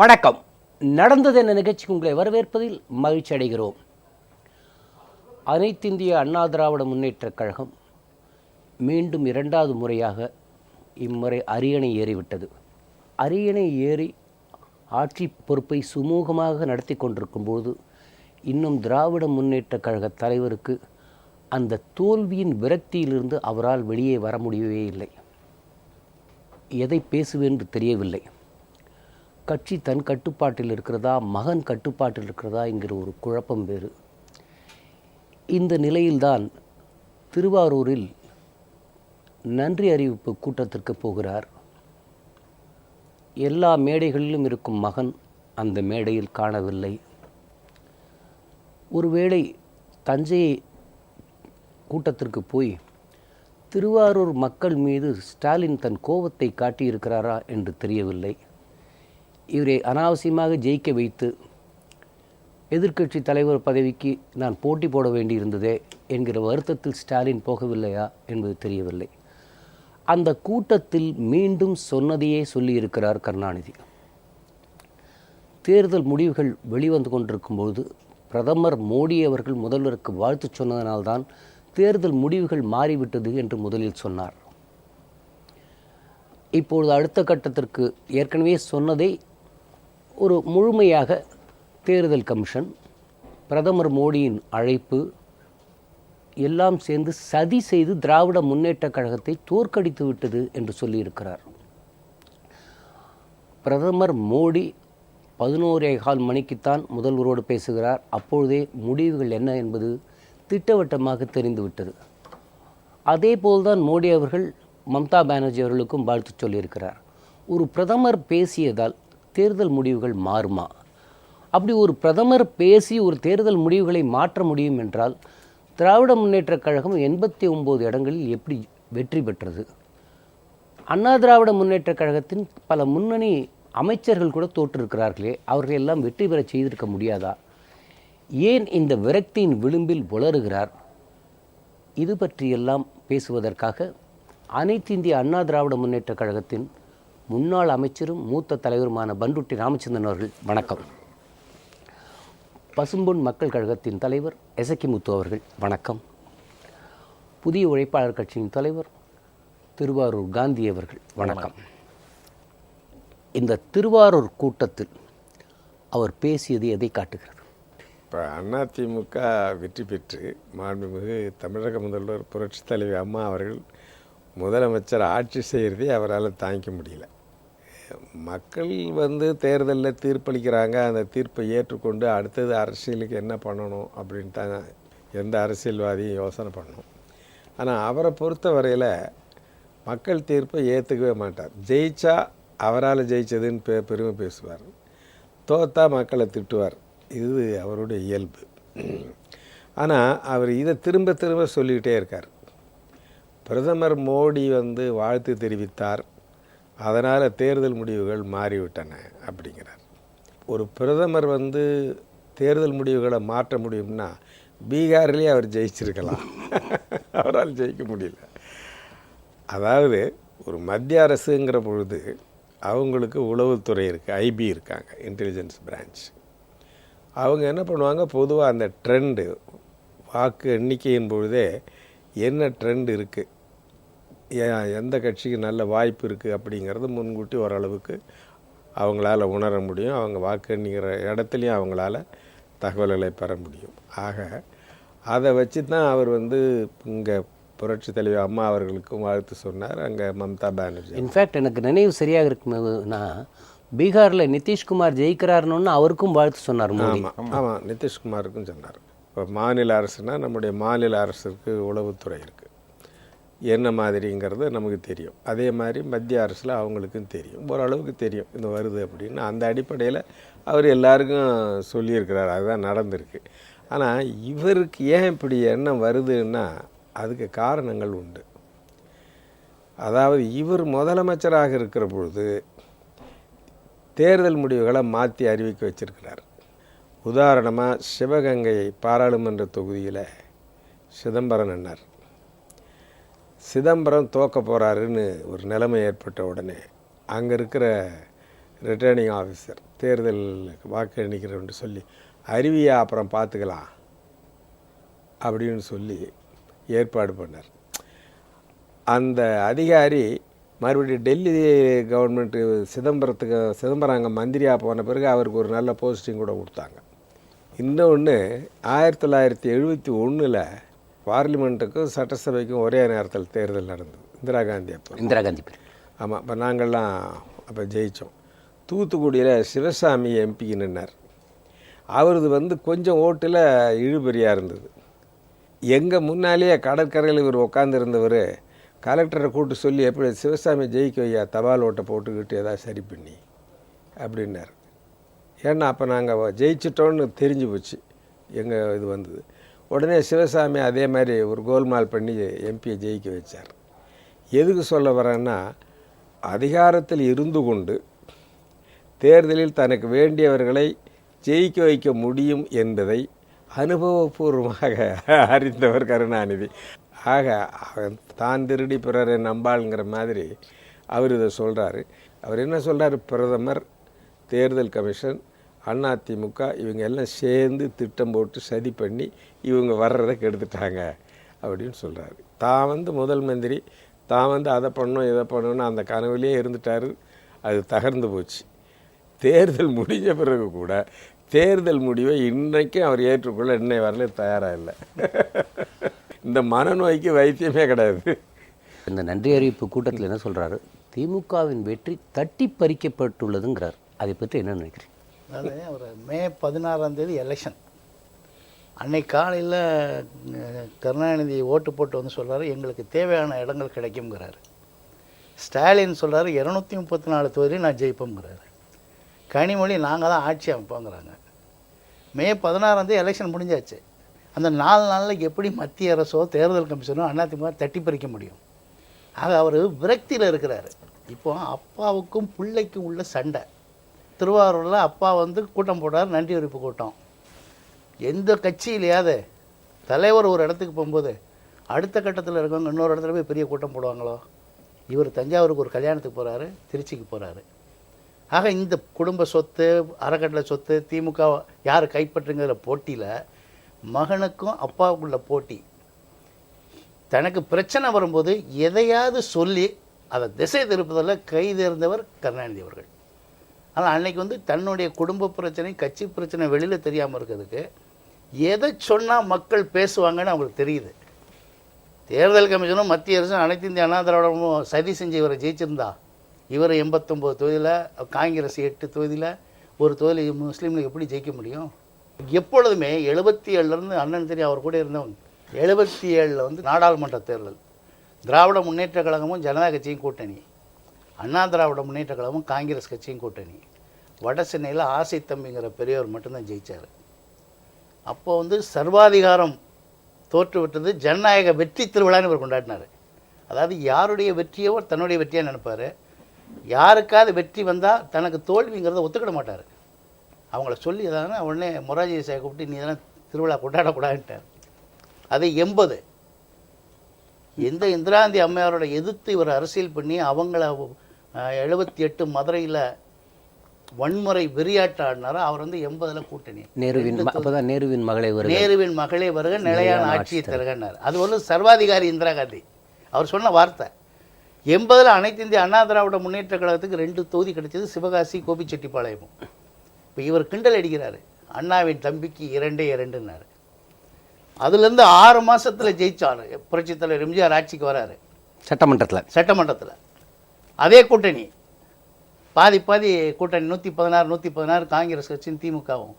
வணக்கம். நடந்தது என்ற நிகழ்ச்சிக்கு உங்களை வரவேற்பதில் மகிழ்ச்சி அடைகிறோம். அனைத்திந்திய அண்ணா திராவிட முன்னேற்றக் கழகம் மீண்டும் இரண்டாவது முறையாக இம்முறை அரியணை ஏறிவிட்டது. அரியணை ஏறி ஆட்சி பொறுப்பை சுமூகமாக நடத்தி கொண்டிருக்கும்போது இன்னும் திராவிட முன்னேற்றக் கழக தலைவருக்கு அந்த தோல்வியின் விரக்தியிலிருந்து அவரால் வெளியே வர முடியவே இல்லை. எதை பேசுவேன்று தெரியவில்லை. கட்சி தன் கட்டுப்பாட்டில் இருக்கிறதா, மகன் கட்டுப்பாட்டில் இருக்கிறதா என்கிற ஒரு குழப்பம் வேறு. இந்த நிலையில்தான் திருவாரூரில் நன்றி அறிவிப்பு கூட்டத்திற்கு போகிறார். எல்லா மேடைகளிலும் இருக்கும் மகன் அந்த மேடையில் காணவில்லை. ஒருவேளை தஞ்சை கூட்டத்திற்கு போய் திருவாரூர் மக்கள் மீது ஸ்டாலின் தன் கோபத்தை காட்டியிருக்கிறாரா என்று தெரியவில்லை. இவரை அனாவசியமாக ஜெயிக்க வைத்து எதிர்க்கட்சி தலைவர் பதவிக்கு நான் போட்டி போட வேண்டியிருந்ததே என்கிற வருத்தத்தில் ஸ்டாலின் போகவில்லையா என்பது தெரியவில்லை. அந்த கூட்டத்தில் மீண்டும் சொன்னதையே சொல்லியிருக்கிறார் கருணாநிதி. தேர்தல் முடிவுகள் வெளிவந்து கொண்டிருக்கும்போது பிரதமர் மோடி அவர்கள் முதல்வருக்கு வாழ்த்து சொன்னதனால்தான் தேர்தல் முடிவுகள் மாறிவிட்டது என்று முதலில் சொன்னார். இப்பொழுது அடுத்த கட்டத்திற்கு ஏற்கனவே சொன்னதை ஒரு முழுமையாக தேர்தல் கமிஷன், பிரதமர் மோடியின் அழைப்பு எல்லாம் சேர்ந்து சதி செய்து திராவிட முன்னேற்றக் கழகத்தை தோற்கடித்து விட்டது என்று சொல்லியிருக்கிறார். பிரதமர் மோடி 11:15 மணிக்குத்தான் முதல்வரோடு பேசுகிறார். அப்பொழுதே முடிவுகள் என்ன என்பது திட்டவட்டமாக தெரிந்துவிட்டது. அதே போல்தான் மோடி அவர்கள் மம்தா பானர்ஜி அவர்களுக்கும் வாழ்த்து சொல்லியிருக்கிறார். ஒரு பிரதமர் பேசியதால் தேர்தல் முடிவுகள் மாறுமா? அப்படி ஒரு பிரதமர் பேசி ஒரு தேர்தல் முடிவுகளை மாற்ற முடியும் என்றால் திராவிட முன்னேற்றக் கழகம் 89 இடங்களில் எப்படி வெற்றி பெற்றது? அண்ணா திராவிட முன்னேற்றக் கழகத்தின் பல முன்னணி அமைச்சர்கள் கூட தோற்றிருக்கிறார்களே, அவர்கள் எல்லாம் வெற்றி பெற செய்திருக்க முடியாதா? ஏன் இந்த விரக்தியின் விளிம்பில் உளறுகிறார்? இது பற்றியெல்லாம் பேசுவதற்காக அனைத்து இந்திய அண்ணா திராவிட முன்னேற்றக் கழகத்தின் முன்னாள் அமைச்சரும் மூத்த தலைவருமான பண்ருட்டி ராமச்சந்திரன் அவர்கள் வணக்கம். பசும்பொன் மக்கள் கழகத்தின் தலைவர் எசக்கி முத்து அவர்கள் வணக்கம். புதிய உழைப்பாளர் கட்சியின் தலைவர் திருவாரூர் காந்தி அவர்கள் வணக்கம். இந்த திருவாரூர் கூட்டத்தில் அவர் பேசியது எதை காட்டுகிறது? இப்போ அதிமுக வெற்றி பெற்று மாண்புமிகு தமிழக முதல்வர் புரட்சித் தலைவி அம்மா அவர்கள் முதலமைச்சர் ஆட்சி செய்கிறதே அவரால் தாங்கிக்க முடியல. மக்கள் தேர்தலில் தீர்ப்பளிக்கிறாங்க, அந்த தீர்ப்பை ஏற்றுக்கொண்டு அடுத்தது அரசியலுக்கு என்ன பண்ணணும் அப்படின்னு தான் எந்த அரசியல்வாதியும் யோசனை பண்ணணும். ஆனால் அவரை பொறுத்த வரையில் மக்கள் தீர்ப்பை ஏற்றுக்கவே மாட்டார். ஜெயிச்சா அவரால் ஜெயிச்சதுன்னு பெருமை பேசுவார், தோத்தா மக்களை திட்டுவார். இது அவருடைய இயல்பு. ஆனால் அவர் இதை திரும்ப திரும்ப சொல்லிக்கிட்டே இருக்கார். பிரதமர் மோடி வாழ்த்து தெரிவித்தார், அதனால் தேர்தல் முடிவுகள் மாறிவிட்டன அப்படிங்கிறார். ஒரு பிரதமர் தேர்தல் முடிவுகளை மாற்ற முடியும்னா பீகார்லேயே அவர் ஜெயிச்சிருக்கலாம், அவரால் ஜெயிக்க முடியல. அதாவது ஒரு மத்திய அரசுங்கிற பொழுது அவங்களுக்கு உளவுத்துறை இருக்குது, ஐபி இருக்காங்க, இன்டெலிஜென்ஸ் பிரான்ச். அவங்க என்ன பண்ணுவாங்க, பொதுவாக அந்த ட்ரெண்டு வாக்கு எண்ணிக்கையின் பொழுதே என்ன ட்ரெண்ட் இருக்குது, எந்த கட்சிக்கு நல்ல வாய்ப்பு இருக்குது அப்படிங்கிறது முன்கூட்டி ஓரளவுக்கு அவங்களால உணர முடியும். அவங்க வாக்கு எண்ணிக்கிற இடத்துலையும் அவங்களால தகவல்களை பெற முடியும். ஆக அதை வச்சு தான் அவர் இங்கே புரட்சி தலைவி அம்மா அவர்களுக்கும் வாழ்த்து சொன்னார், அங்கே மம்தா பானர்ஜி. இன்ஃபேக்ட் எனக்கு நினைவு சரியாக இருக்குன்னா பீகாரில் நிதிஷ்குமார் ஜெயிக்கிறாருன்னு அவருக்கும் வாழ்த்து சொன்னார். ஆமாம், நிதிஷ்குமாருக்கும் சொன்னார். இப்போ மாநில அரசுனால் நம்முடைய மாநில அரசுக்கு உளவுத்துறை இருக்குது, என்ன மாதிரிங்கிறது நமக்கு தெரியும். அதே மாதிரி மத்திய அரசில் அவங்களுக்கும் தெரியும், ஓரளவுக்கு தெரியும் இந்த வருது அப்படின்னு. அந்த அடிப்படையில் அவர் எல்லாருக்கும் சொல்லியிருக்கிறார், அதுதான் நடந்திருக்கு. ஆனால் இவருக்கு ஏன் இப்படி எண்ணம் வருதுன்னா அதுக்கு காரணங்கள் உண்டு. அதாவது இவர் முதலமைச்சராக இருக்கிற பொழுது தேர்தல் முடிவுகளை மாற்றி அறிவிக்க வச்சிருக்கிறார். உதாரணமாக சிவகங்கை பாராளுமன்ற தொகுதியில் சிதம்பரம் நின்னார். சிதம்பரம் தோக்க போகிறாருன்னு ஒரு நிலைமை ஏற்பட்ட உடனே அங்கே இருக்கிற ரிட்டர்னிங் ஆஃபீஸர், தேர்தல் வாக்கு எண்ணிக்கிறோன்னு சொல்லி அறிவியா அப்புறம் பார்த்துக்கலாம் அப்படின்னு சொல்லி ஏற்பாடு பண்ணார். அந்த அதிகாரி மறுபடியும் டெல்லி கவர்மெண்ட்டு சிதம்பரம் அங்கே மந்திரியாக போன பிறகு அவருக்கு ஒரு நல்ல போஸ்டிங் கூட கொடுத்தாங்க. இன்னொன்று 1971 பார்லிமெண்ட்டுக்கும் சட்டசபைக்கும் ஒரே நேரத்தில் தேர்தல் நடந்தது. இந்திரா காந்தி ஆமாம். இப்போ நாங்கள்லாம் அப்போ ஜெயித்தோம். தூத்துக்குடியில் சிவசாமி எம்பிக்கு நின்னார். அவரது கொஞ்சம் ஓட்டில் இழுபறியாக இருந்தது. எங்கள் முன்னாலேயே கடற்கரையில் இவர் உட்காந்துருந்தவர் கலெக்டரை கூப்பிட்டு சொல்லி, எப்படி சிவசாமி ஜெயிக்க வையா, தபால் ஓட்டை போட்டுக்கிட்டு ஏதாவது சரி பண்ணி அப்படின்னார். ஏன்னா அப்போ நாங்கள் ஜெயிச்சிட்டோன்னு தெரிஞ்சு போச்சு எங்கள் இது வந்தது. உடனே சிவசாமி அதே மாதிரி ஒரு கோல்மால் பண்ணி எம்பியை ஜெயிக்க வச்சார். எதுக்கு சொல்ல வரேன்னா, அதிகாரத்தில் இருந்து கொண்டு தேர்தலில் தனக்கு வேண்டியவர்களை ஜெயிக்க வைக்க முடியும் என்பதை அனுபவபூர்வமாக அறிந்தவர் கருணாநிதி. ஆக தான் திருடி பிறரை நம்பாளுங்கிற மாதிரி அவர் இதை சொல்கிறாரு. அவர் என்ன சொல்கிறார், பிரதமர், தேர்தல் கமிஷன், அதிமுக இவங்க எல்லாம் சேர்ந்து திட்டம் போட்டு சதி பண்ணி இவங்க வர்றதை கெடுத்துட்டாங்க அப்படின்னு சொல்கிறாரு. தான் முதல் மந்திரி, தான் அதை பண்ணணும் இதை பண்ணணும்னு அந்த கனவுலேயே இருந்துட்டார். அது தகர்ந்து போச்சு. தேர்தல் முடிஞ்ச பிறகு கூட தேர்தல் முடிவை இன்றைக்கும் அவர் ஏற்றுக்கொள்ள இன்னை வரல தயாராக இல்லை. இந்த மனநோய்க்கு வைத்தியமே கிடையாது. இந்த நன்றி அறிவிப்பு கூட்டத்தில் என்ன சொல்கிறாரு, திமுகவின் வெற்றி தட்டி பறிக்கப்பட்டுள்ளதுங்கிறார். அதை பற்றி என்ன நினைக்கிறேன்? அதாவது ஒரு மே 16 எலெக்ஷன் அன்னைக்கு காலையில் கருணாநிதி ஓட்டு போட்டு வந்து சொல்கிறாரு, எங்களுக்கு தேவையான இடங்கள் கிடைக்கும்ங்கிறாரு. ஸ்டாலின் சொல்கிறாரு 234 தொகுதியில் நான் ஜெயிப்போங்கிறாரு. கனிமொழி நாங்கள் தான் ஆட்சி அமைப்போங்கிறாங்க. மே 16 எலெக்ஷன் முடிஞ்சாச்சு. அந்த 4 நாளில் எப்படி மத்திய அரசோ தேர்தல் கமிஷனோ அதிமுக தட்டி பறிக்க முடியும்? ஆக அவர் விரக்தியில் இருக்கிறாரு. இப்போ அப்பாவுக்கும் பிள்ளைக்கும் உள்ள சண்டை. திருவாரூரில் அப்பா கூட்டம் போட்டார், நன்றி அறிவிப்பு கூட்டம். எந்த கட்சியிலையாவது தலைவர் ஒரு இடத்துக்கு போகும்போது அடுத்த கட்டத்தில் இருக்கவங்க இன்னொரு இடத்துல போய் பெரிய கூட்டம் போடுவாங்களோ? இவர் தஞ்சாவூருக்கு ஒரு கல்யாணத்துக்கு போகிறாரு, திருச்சிக்கு போகிறாரு. ஆக இந்த குடும்ப சொத்து, அறக்கட்டளை சொத்து, திமுக யார் கைப்பற்றுங்கிற போட்டியில் மகனுக்கும் அப்பாவுக்குள்ள போட்டி. தனக்கு பிரச்சனை வரும்போது எதையாவது சொல்லி அதை திசை திருப்பதில் கை தேர்ந்தவர் கருணாநிதி அவர்கள். ஆனால் அன்னைக்கு தன்னுடைய குடும்ப பிரச்சனை, கட்சி பிரச்சனை வெளியில் தெரியாமல் இருக்கிறதுக்கு எதை சொன்னால் மக்கள் பேசுவாங்கன்னு அவங்களுக்கு தெரியுது. தேர்தல் கமிஷனும் மத்திய அரசும் அனைத்து இந்திய அண்ணா திராவிடமும் சதி செஞ்சு இவரை ஜெயிச்சிருந்தா, இவர் 89 தொகுதியில், காங்கிரஸ் 8 தொகுதியில், ஒரு தொகுதியில் முஸ்லீம்களுக்கு எப்படி ஜெயிக்க முடியும்? எப்பொழுதுமே 77லேருந்து அண்ணன் தெரியும் அவர் கூட இருந்தவங்க. 77 நாடாளுமன்ற தேர்தல் திராவிட முன்னேற்ற கழகமும் ஜனதா கட்சியும் கூட்டணி, அண்ணா திராவிட முன்னேற்ற கழகமும் காங்கிரஸ் கட்சியும் கூட்டணி. வட சென்னையில் ஆசை தம்பிங்கிற பெரியவர் மட்டும்தான் ஜெயித்தார். அப்போ சர்வாதிகாரம் தோற்றுவிட்டது, ஜனநாயக வெற்றி திருவிழான்னு இவர் கொண்டாடினார். அதாவது யாருடைய வெற்றியோ தன்னுடைய வெற்றியாக நினைப்பார். யாருக்காவது வெற்றி வந்தால் தனக்கு தோல்விங்கிறத ஒத்துக்கிட மாட்டார். அவங்கள சொல்லி எதாவது உடனே மொராஜி தேசாயை கூப்பிட்டு நீ இதெல்லாம் திருவிழா கொண்டாடக்கூடாதுன்ட்டார். அது 80 எந்த இந்திரா காந்தி அம்மையாரோட எதிர்த்து இவர் அரசியல் பண்ணி அவங்கள 78 மதுரையில் வன்முறை வெறியாட்ட ஆடினாரோ அவர் 80 கூட்டணி. நேருவின் மகளே வருக நிலையான ஆட்சியை தருகன்னார். அது சர்வாதிகாரி இந்திரா காந்தி அவர் சொன்ன வார்த்தை. 80 அனைத்து இந்திய அண்ணா திராவிட முன்னேற்ற கழகத்துக்கு 2 தொகுதி கிடைச்சது, சிவகாசி கோபிச்செட்டிப்பாளையமும். இப்போ இவர் கிண்டல் அடிக்கிறாரு, அண்ணாவின் தம்பிக்கு 2-2ன்னாரு. அதுலேருந்து 6 மாதத்தில் ஜெயிச்சார். புரட்சித் தலைவர் எம்ஜிஆர் ஆட்சிக்கு வராரு சட்டமன்றத்தில். அதே கூட்டணி பாதி கூட்டணி 116 காங்கிரஸ் கட்சியும் திமுகவும்.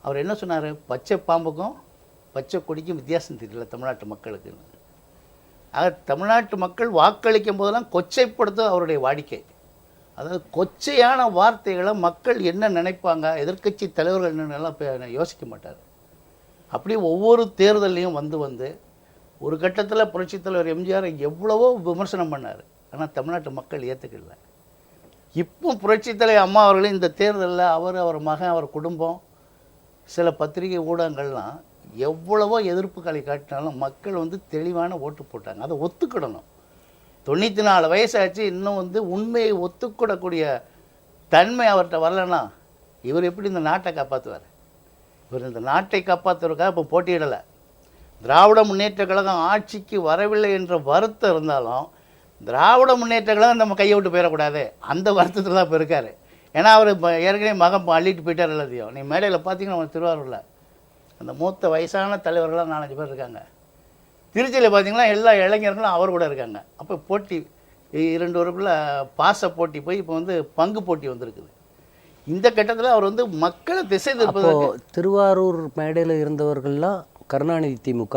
அவர் என்ன சொன்னார், பச்சை பாம்புக்கும் பச்சை கொடிக்கும் வித்தியாசம் தெரியல தமிழ்நாட்டு மக்களுக்கு. ஆக தமிழ்நாட்டு மக்கள் வாக்களிக்கும் போதெல்லாம் கொச்சைப்படுத்த அவருடைய வாடிக்கை. அதாவது கொச்சையான வார்த்தைகளை மக்கள் என்ன நினைப்பாங்க, எதிர்க்கட்சி தலைவர்கள் என்னென்னலாம் யோசிக்க மாட்டார். அப்படியே ஒவ்வொரு தேர்தலையும் வந்து ஒரு கட்டத்தில் புரட்சித் தலைவர் எம்ஜிஆர் எவ்வளவோ விமர்சனம் பண்ணார். ஆனால் தமிழ்நாட்டு மக்கள் ஏற்றுக்கல. இப்போ புரட்சித் தலைவர் அம்மா அவர்களும் இந்த தேர்தலில் அவர் மகன், அவர் குடும்பம், சில பத்திரிகை ஊடகங்கள்லாம் எவ்வளவோ எதிர்ப்புகளை காட்டினாலும் மக்கள் தெளிவான ஓட்டு போட்டாங்க. அதை ஒத்துக்கிடணும். 94 வயசாச்சு, இன்னும் உண்மையை ஒத்துக்கிடக்கூடிய தன்மை அவர்கிட்ட வரலன்னா இவர் எப்படி இந்த நாட்டை காப்பாற்றுவார்? இவர் இந்த நாட்டை காப்பாற்றுவதற்காக இப்போ போட்டியிடலை. திராவிட முன்னேற்ற கழகம் ஆட்சிக்கு வரவில்லை என்ற வருத்தம் இருந்தாலும் திராவிட முன்னேற்ற கழகம் நம்ம கையை விட்டு போயிடக்கூடாது, அந்த வருத்தத்தில் தான் இப்போ இருக்கார். ஏன்னா அவர் ஏற்கனவே மகன் அள்ளிட்டு போயிட்டார் எல்லாத்தையும். நீ மேடையில் பார்த்தீங்கன்னா நம்ம திருவாரூரில் அந்த மூத்த வயசான தலைவர்கள்லாம் 4-5 பேர் இருக்காங்க. திருச்சியில் பார்த்தீங்கன்னா எல்லா இளைஞர்களும் அவர் கூட இருக்காங்க. அப்போ போட்டி 2 ஊருக்குள்ள பாச போட்டி போய் இப்போ வந்து பங்கு போட்டி வந்திருக்குது. இந்த கட்டத்தில் அவர் வந்து மக்களை திசை திருப்பதற்கு திருவாரூர் மேடையில் இருந்தவர்கள்லாம் கருணாநிதி திமுக,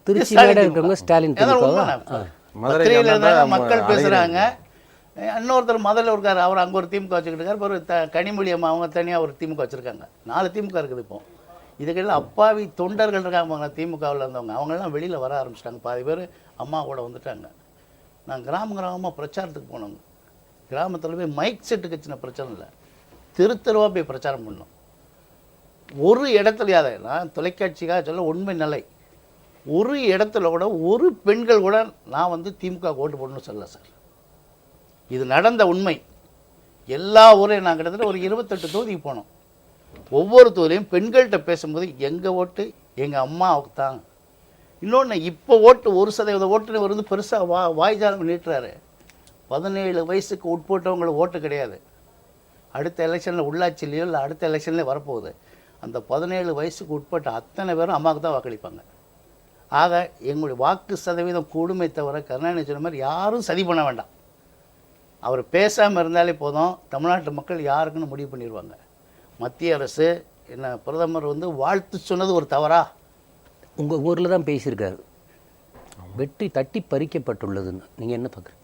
திருச்சி மேடையில் இருக்கிறவங்க ஸ்டாலின் திமுக. மதுரையில் இருந்தாங்க, மக்கள் பேசுகிறாங்க. இன்னொருத்தர் முதல்ல இருக்கார், அவர் அங்கே ஒரு திமுக வச்சுக்கிட்டு இருக்கார். ஒரு கனிமொழி அம்மா அவங்க தனியாக ஒரு திமுக வச்சுருக்காங்க. 4 திமுக இருக்குது இப்போ. இதுக்கெல்லாம் அப்பாவி தொண்டர்கள் இருக்காங்க திமுகவில் இருந்தவங்க, அவங்கெல்லாம் வெளியில் வர ஆரம்பிச்சிட்டாங்க. பாதி பேர் அம்மா கூட வந்துட்டாங்க. நான் கிராமமாக பிரச்சாரத்துக்கு போனவங்க. கிராமத்தில் போய் மைக் செட்டுக்கு சின்ன பிரச்சனை இல்லை, தெருவாக போய் பிரச்சாரம் பண்ணோம். ஒரு இடத்துலையாத நான் தொலைக்காட்சிக்காக சொல்ல உண்மை நிலை, ஒரு இடத்துல கூட ஒரு பெண்கள் கூட நான் வந்து திமுக ஓட்டு போடணும்னு சொல்ல சார். இது நடந்த உண்மை. எல்லா ஊரையும் நான் கிட்டத்தட்ட ஒரு 28 தொகுதிக்கு போனோம். ஒவ்வொரு தொகுதியும் பெண்கள்கிட்ட பேசும்போது எங்கள் ஓட்டு எங்கள் அம்மாவுக்கு தான். இன்னொன்று இப்போ ஓட்டு 1% ஓட்டுன்னு வந்து பெருசாக வாய்ஜாலம் நீட்டுறாரு. 17 வயசுக்கு உட்பட்டவங்களுக்கு ஓட்டு கிடையாது. அடுத்த எலெக்ஷனில் உள்ளாட்சியிலையோ இல்லை அடுத்த எலெக்ஷன்லேயே வரப்போகுது. அந்த 17 வயசுக்கு உட்பட்ட அத்தனை பேரும் அம்மாவுக்கு தான் வாக்களிப்பாங்க. ஆக எங்களுடைய வாக்கு சதவீதம் கூடுமே தவிர கருணாநிதி சொன்ன மாதிரி யாரும் சதி பண்ண வேண்டாம். அவர் பேசாமல் இருந்தாலே போதும், தமிழ்நாட்டு மக்கள் யாருக்குன்னு முடிவு பண்ணிடுவாங்க. மத்திய அரசு என்ன பிரதமர் வந்து வாழ்த்து சொன்னது ஒரு தவறா? உங்கள் ஊரில் தான் பேசியிருக்காரு, வெற்றி தட்டி பறிக்கப்பட்டுள்ளதுன்னு. நீங்கள் என்ன பார்க்குறீங்க?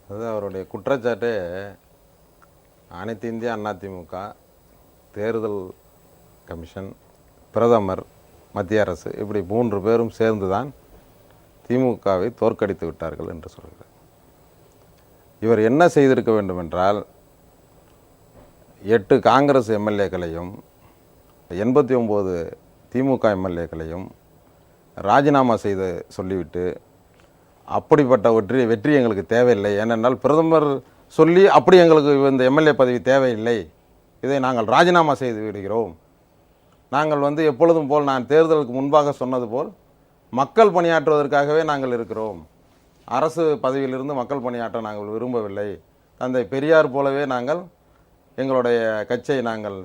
அது அவருடைய குற்றச்சாட்டே அனைத்து இந்திய அண்ணா திமுக, தேர்தல் கமிஷன், பிரதமர், மத்திய அரசு இப்படி 3 பேரும் சேர்ந்து தான் திமுகவை தோற்கடித்து விட்டார்கள் என்று சொல்கிறார். இவர் என்ன செய்திருக்க வேண்டும் என்றால் 8 காங்கிரஸ் எம்எல்ஏக்களையும் 89 திமுக எம்எல்ஏக்களையும் ராஜினாமா செய்து சொல்லிவிட்டு, அப்படிப்பட்ட வெற்றி எங்களுக்கு தேவையில்லை, ஏனென்றால் பிரதமர் சொல்லி அப்படி எங்களுக்கு இந்த எம்எல்ஏ பதவி தேவையில்லை, இதை நாங்கள் ராஜினாமா செய்து விடுகிறோம், நாங்கள் வந்து எப்பொழுதும் போல் நான் தேர்தலுக்கு முன்பாக சொன்னது போல் மக்கள் பணியாற்றுவதற்காகவே நாங்கள் இருக்கிறோம், அரசு பதவியிலிருந்து மக்கள் பணியாற்ற நாங்கள் விரும்பவில்லை, தந்தை பெரியார் போலவே நாங்கள் எங்களுடைய கட்சியை நாங்கள்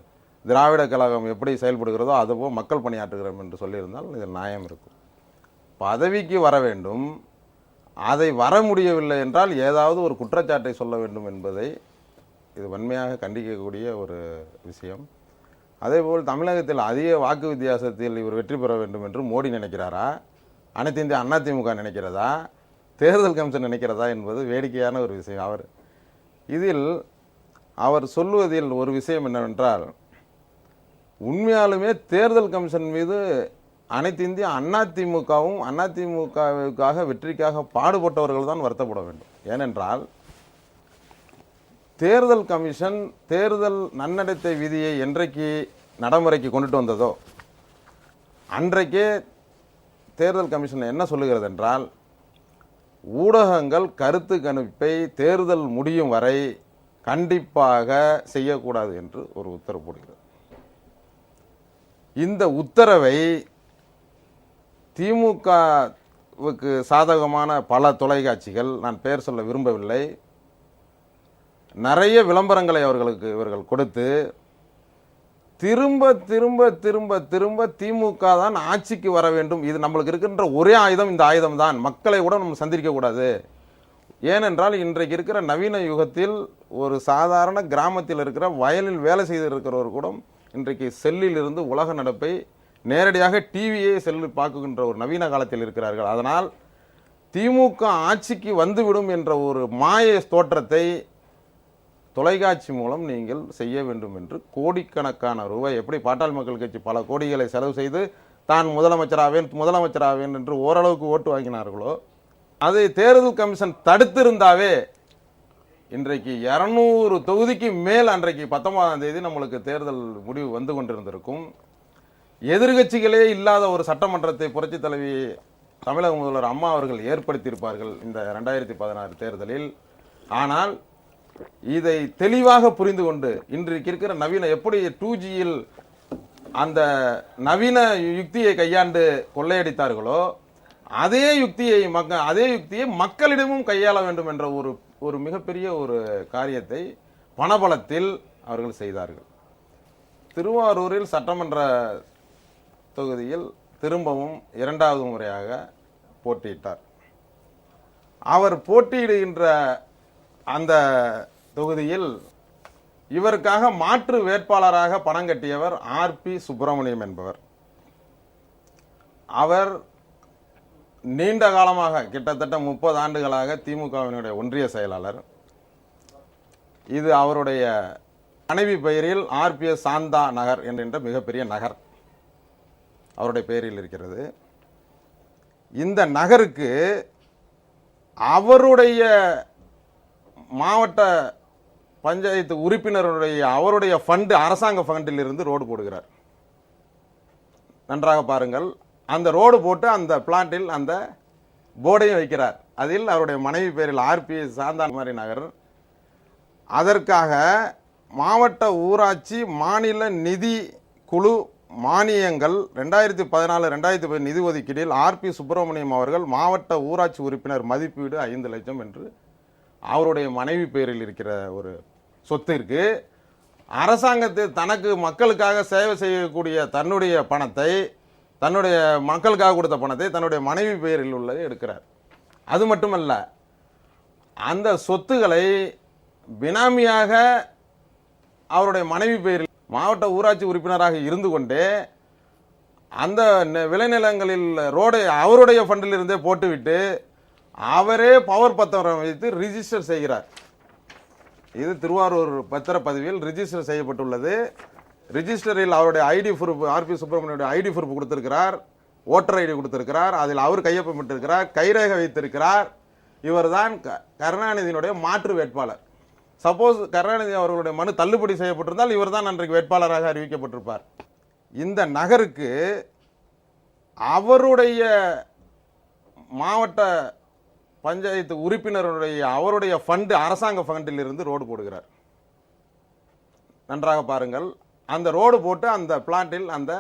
திராவிட கழகம் எப்படி செயல்படுகிறதோ அதுபோல் மக்கள் பணியாற்றுகிறோம் என்று சொல்லியிருந்தால் இதில் நியாயம் இருக்கும். பதவிக்கு வர வேண்டும், அதை வர முடியவில்லை என்றால் ஏதாவது ஒரு குற்றச்சாட்டை சொல்ல வேண்டும் என்பதை இது வன்மையாக கண்டிக்கக்கூடிய ஒரு விஷயம். அதேபோல் தமிழகத்தில் அதிக வாக்கு வித்தியாசத்தில் இவர் வெற்றி பெற வேண்டும் என்று மோடி நினைக்கிறாரா, அனைத்து இந்திய அண்ணா திமுக நினைக்கிறதா, தேர்தல் கமிஷன் நினைக்கிறதா என்பது வேடிக்கையான ஒரு விஷயம். இதில் அவர் சொல்லுவதில் ஒரு விஷயம் என்னவென்றால், உண்மையாலுமே தேர்தல் கமிஷன் மீது அனைத்து இந்திய அண்ணா திமுகவும் அண்ணா திமுகவுக்காக வெற்றிக்காக பாடுபட்டவர்கள் தான் வருத்தப்பட வேண்டும். ஏனென்றால் தேர்தல் கமிஷன் தேர்தல் நன்னடத்தை விதியை என்றைக்கு நடைமுறைக்கு கொண்டுட்டு வந்ததோ அன்றைக்கே தேர்தல் கமிஷன் என்ன சொல்லுகிறது என்றால், ஊடகங்கள் கருத்து கணிப்பை தேர்தல் முடியும் வரை கண்டிப்பாக செய்யக்கூடாது என்று ஒரு உத்தரவு போடுகிறது. இந்த உத்தரவை திமுகவுக்கு சாதகமான பல தொலைக்காட்சிகள், நான் பெயர் சொல்ல விரும்பவில்லை, நிறைய விளம்பரங்களை இவர்கள் கொடுத்து திரும்ப திரும்ப திரும்ப திரும்ப திமுக தான் ஆட்சிக்கு வர வேண்டும், இது நம்மளுக்கு இருக்கின்ற ஒரே ஆயுதம் இந்த ஆயுதம் தான், மக்களை கூட நம்ம சந்திக்கக்கூடாது. ஏனென்றால் இன்றைக்கு இருக்கிற நவீன யுகத்தில் ஒரு சாதாரண கிராமத்தில் இருக்கிற வயலில் வேலை செய்து இருக்கிறவர் கூட இன்றைக்கு செல்லில் இருந்து உலக நடப்பை நேரடியாக டிவியே செல்லில் பார்க்குகின்ற ஒரு நவீன காலத்தில் இருக்கிறார்கள். அதனால் திமுக ஆட்சிக்கு வந்துவிடும் என்ற ஒரு மாய தோற்றத்தை தொலைக்காட்சி மூலம் நீங்கள் செய்ய வேண்டும் என்று கோடிக்கணக்கான ரூபாய், எப்படி பாட்டாளி மக்கள் கட்சி பல கோடிகளை செலவு செய்து தான் முதலமைச்சராவேன் என்று ஓரளவுக்கு ஓட்டு வாங்கினார்களோ, அதை தேர்தல் கமிஷன் தடுத்திருந்தாவே இன்றைக்கு 200 தொகுதிக்கு மேல் அன்றைக்கு 19ஆம் தேதி நம்மளுக்கு தேர்தல் முடிவு வந்து கொண்டிருந்திருக்கும். எதிர்கட்சிகளே இல்லாத ஒரு சட்டமன்றத்தை புரட்சி தலைவி தமிழக முதல்வர் அம்மா அவர்கள் ஏற்படுத்தியிருப்பார்கள் இந்த 2016 தேர்தலில். ஆனால் இதை தெளிவாக புரிந்து கொண்டு இன்றைக்கு இருக்கிற நவீன எப்படி 2Gயில் அந்த நவீன யுக்தியை கையாண்டு கொள்ளையடித்தார்களோ அதே யுக்தியை மக்களிடமும் கையாள வேண்டும் என்ற ஒரு மிகப்பெரிய ஒரு காரியத்தை பணபலத்தில் அவர்கள் செய்தார்கள். திருவாரூரில் சட்டமன்ற தொகுதியில் திரும்பவும் 2வது முறையாக போட்டியிட்டார். அவர் போட்டியிடுகின்ற அந்த தொகுதியில் இவருக்காக மாற்று வேட்பாளராக பணம் கட்டியவர் RP சுப்பிரமணியம் என்பவர். அவர் நீண்ட காலமாக கிட்டத்தட்ட 30 ஆண்டுகளாக திமுகவினுடைய ஒன்றிய செயலாளர். இது அவருடைய மனைவி பெயரில் RPS சாந்தா நகர் என்கின்ற மிகப்பெரிய நகர் அவருடைய பெயரில் இருக்கிறது. இந்த நகருக்கு அவருடைய மாவட்ட பஞ்சாயத்து உறுப்பினருடைய அவருடைய ஃபண்டு அரசாங்க ஃபண்டில் இருந்து ரோடு போடுகிறார். நன்றாக பாருங்கள். அந்த ரோடு போட்டு அந்த பிளான்ட்டில் அந்த போர்டையும் வைக்கிறார். அதில் அவருடைய மனைவி பேரில் RPS சாந்தாமரி நகர். அதற்காக மாவட்ட ஊராட்சி மாநில நிதி குழு மானியங்கள் 2014-2015 நிதி ஒதுக்கீட்டில் RP சுப்பிரமணியம் அவர்கள் மாவட்ட ஊராட்சி உறுப்பினர் மதிப்பீடு 5 லட்சம் என்று அவருடைய மனைவி பெயரில் இருக்கிற ஒரு சொத்திற்கு அரசாங்கத்தில் தனக்கு மக்களுக்காக சேவை செய்யக்கூடிய தன்னுடைய பணத்தை, தன்னுடைய மக்களுக்காக கொடுத்த பணத்தை தன்னுடைய மனைவி பெயரில் உள்ளதை எடுக்கிறார். அது மட்டுமல்ல, அந்த சொத்துக்களை பினாமியாக அவருடைய மனைவி பெயரில் மாவட்ட ஊராட்சி உறுப்பினராக இருந்து கொண்டே அந்த விளைநிலங்களில் ரோடை அவருடைய ஃபண்டில் இருந்தே போட்டுவிட்டு அவரே பவர் பத்திரம் வைத்து ரிஜிஸ்டர் செய்கிறார். இது திருவாரூர் பத்திரப்பதிவில் ரிஜிஸ்டர் செய்யப்பட்டுள்ளது. ரிஜிஸ்டரில் அவருடைய ஐடி ப்ரூஃப் RP சுப்பிரமணியோட ஐடி ப்ரூஃப் கொடுத்திருக்கிறார், ஓட்டர் ஐடி கொடுத்திருக்கிறார், அதில் அவர் கையொப்பமிட்டிருக்கிறார், கைரேகை வைத்திருக்கிறார். இவர்தான் கருணாநிதியினுடைய மாற்று வேட்பாளர். சப்போஸ் கருணாநிதி அவர்களுடைய மனு தள்ளுபடி செய்யப்பட்டிருந்தால் இவர்தான் அன்றைக்கு வேட்பாளராக அறிவிக்கப்பட்டிருப்பார். இந்த நகருக்கு அவருடைய மாவட்ட பஞ்சாயத்து உறுப்பினருடைய அவருடைய ஃபண்டு அரசாங்க ஃபண்டில் இருந்து ரோடு போடுகிறார். நன்றாக பாருங்கள். அந்த ரோடு போட்டு அந்த பிளான்ட்டில் அந்த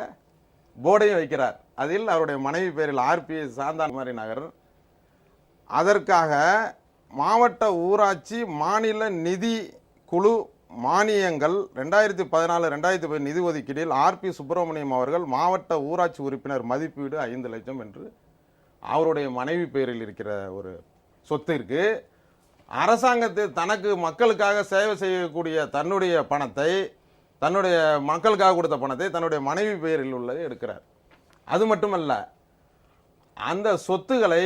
போர்டையும் வைக்கிறார். அதில் அவருடைய மனைவி பேரில் RPS சாந்தாமரி நகர். அதற்காக மாவட்ட ஊராட்சி மாநில நிதி குழு மானியங்கள் 2014-2015 நிதி ஒதுக்கீட்டில் RP சுப்பிரமணியம் அவர்கள் மாவட்ட ஊராட்சி உறுப்பினர் மதிப்பீடு 5 லட்சம் என்று அவருடைய மனைவி பெயரில் இருக்கிற ஒரு சொத்திற்கு அரசாங்கத்தில் தனக்கு மக்களுக்காக சேவை செய்யக்கூடிய தன்னுடைய பணத்தை, தன்னுடைய மக்களுக்காக கொடுத்த பணத்தை தன்னுடைய மனைவி பெயரில் உள்ளதை எடுக்கிறார். அது மட்டுமல்ல, அந்த சொத்துக்களை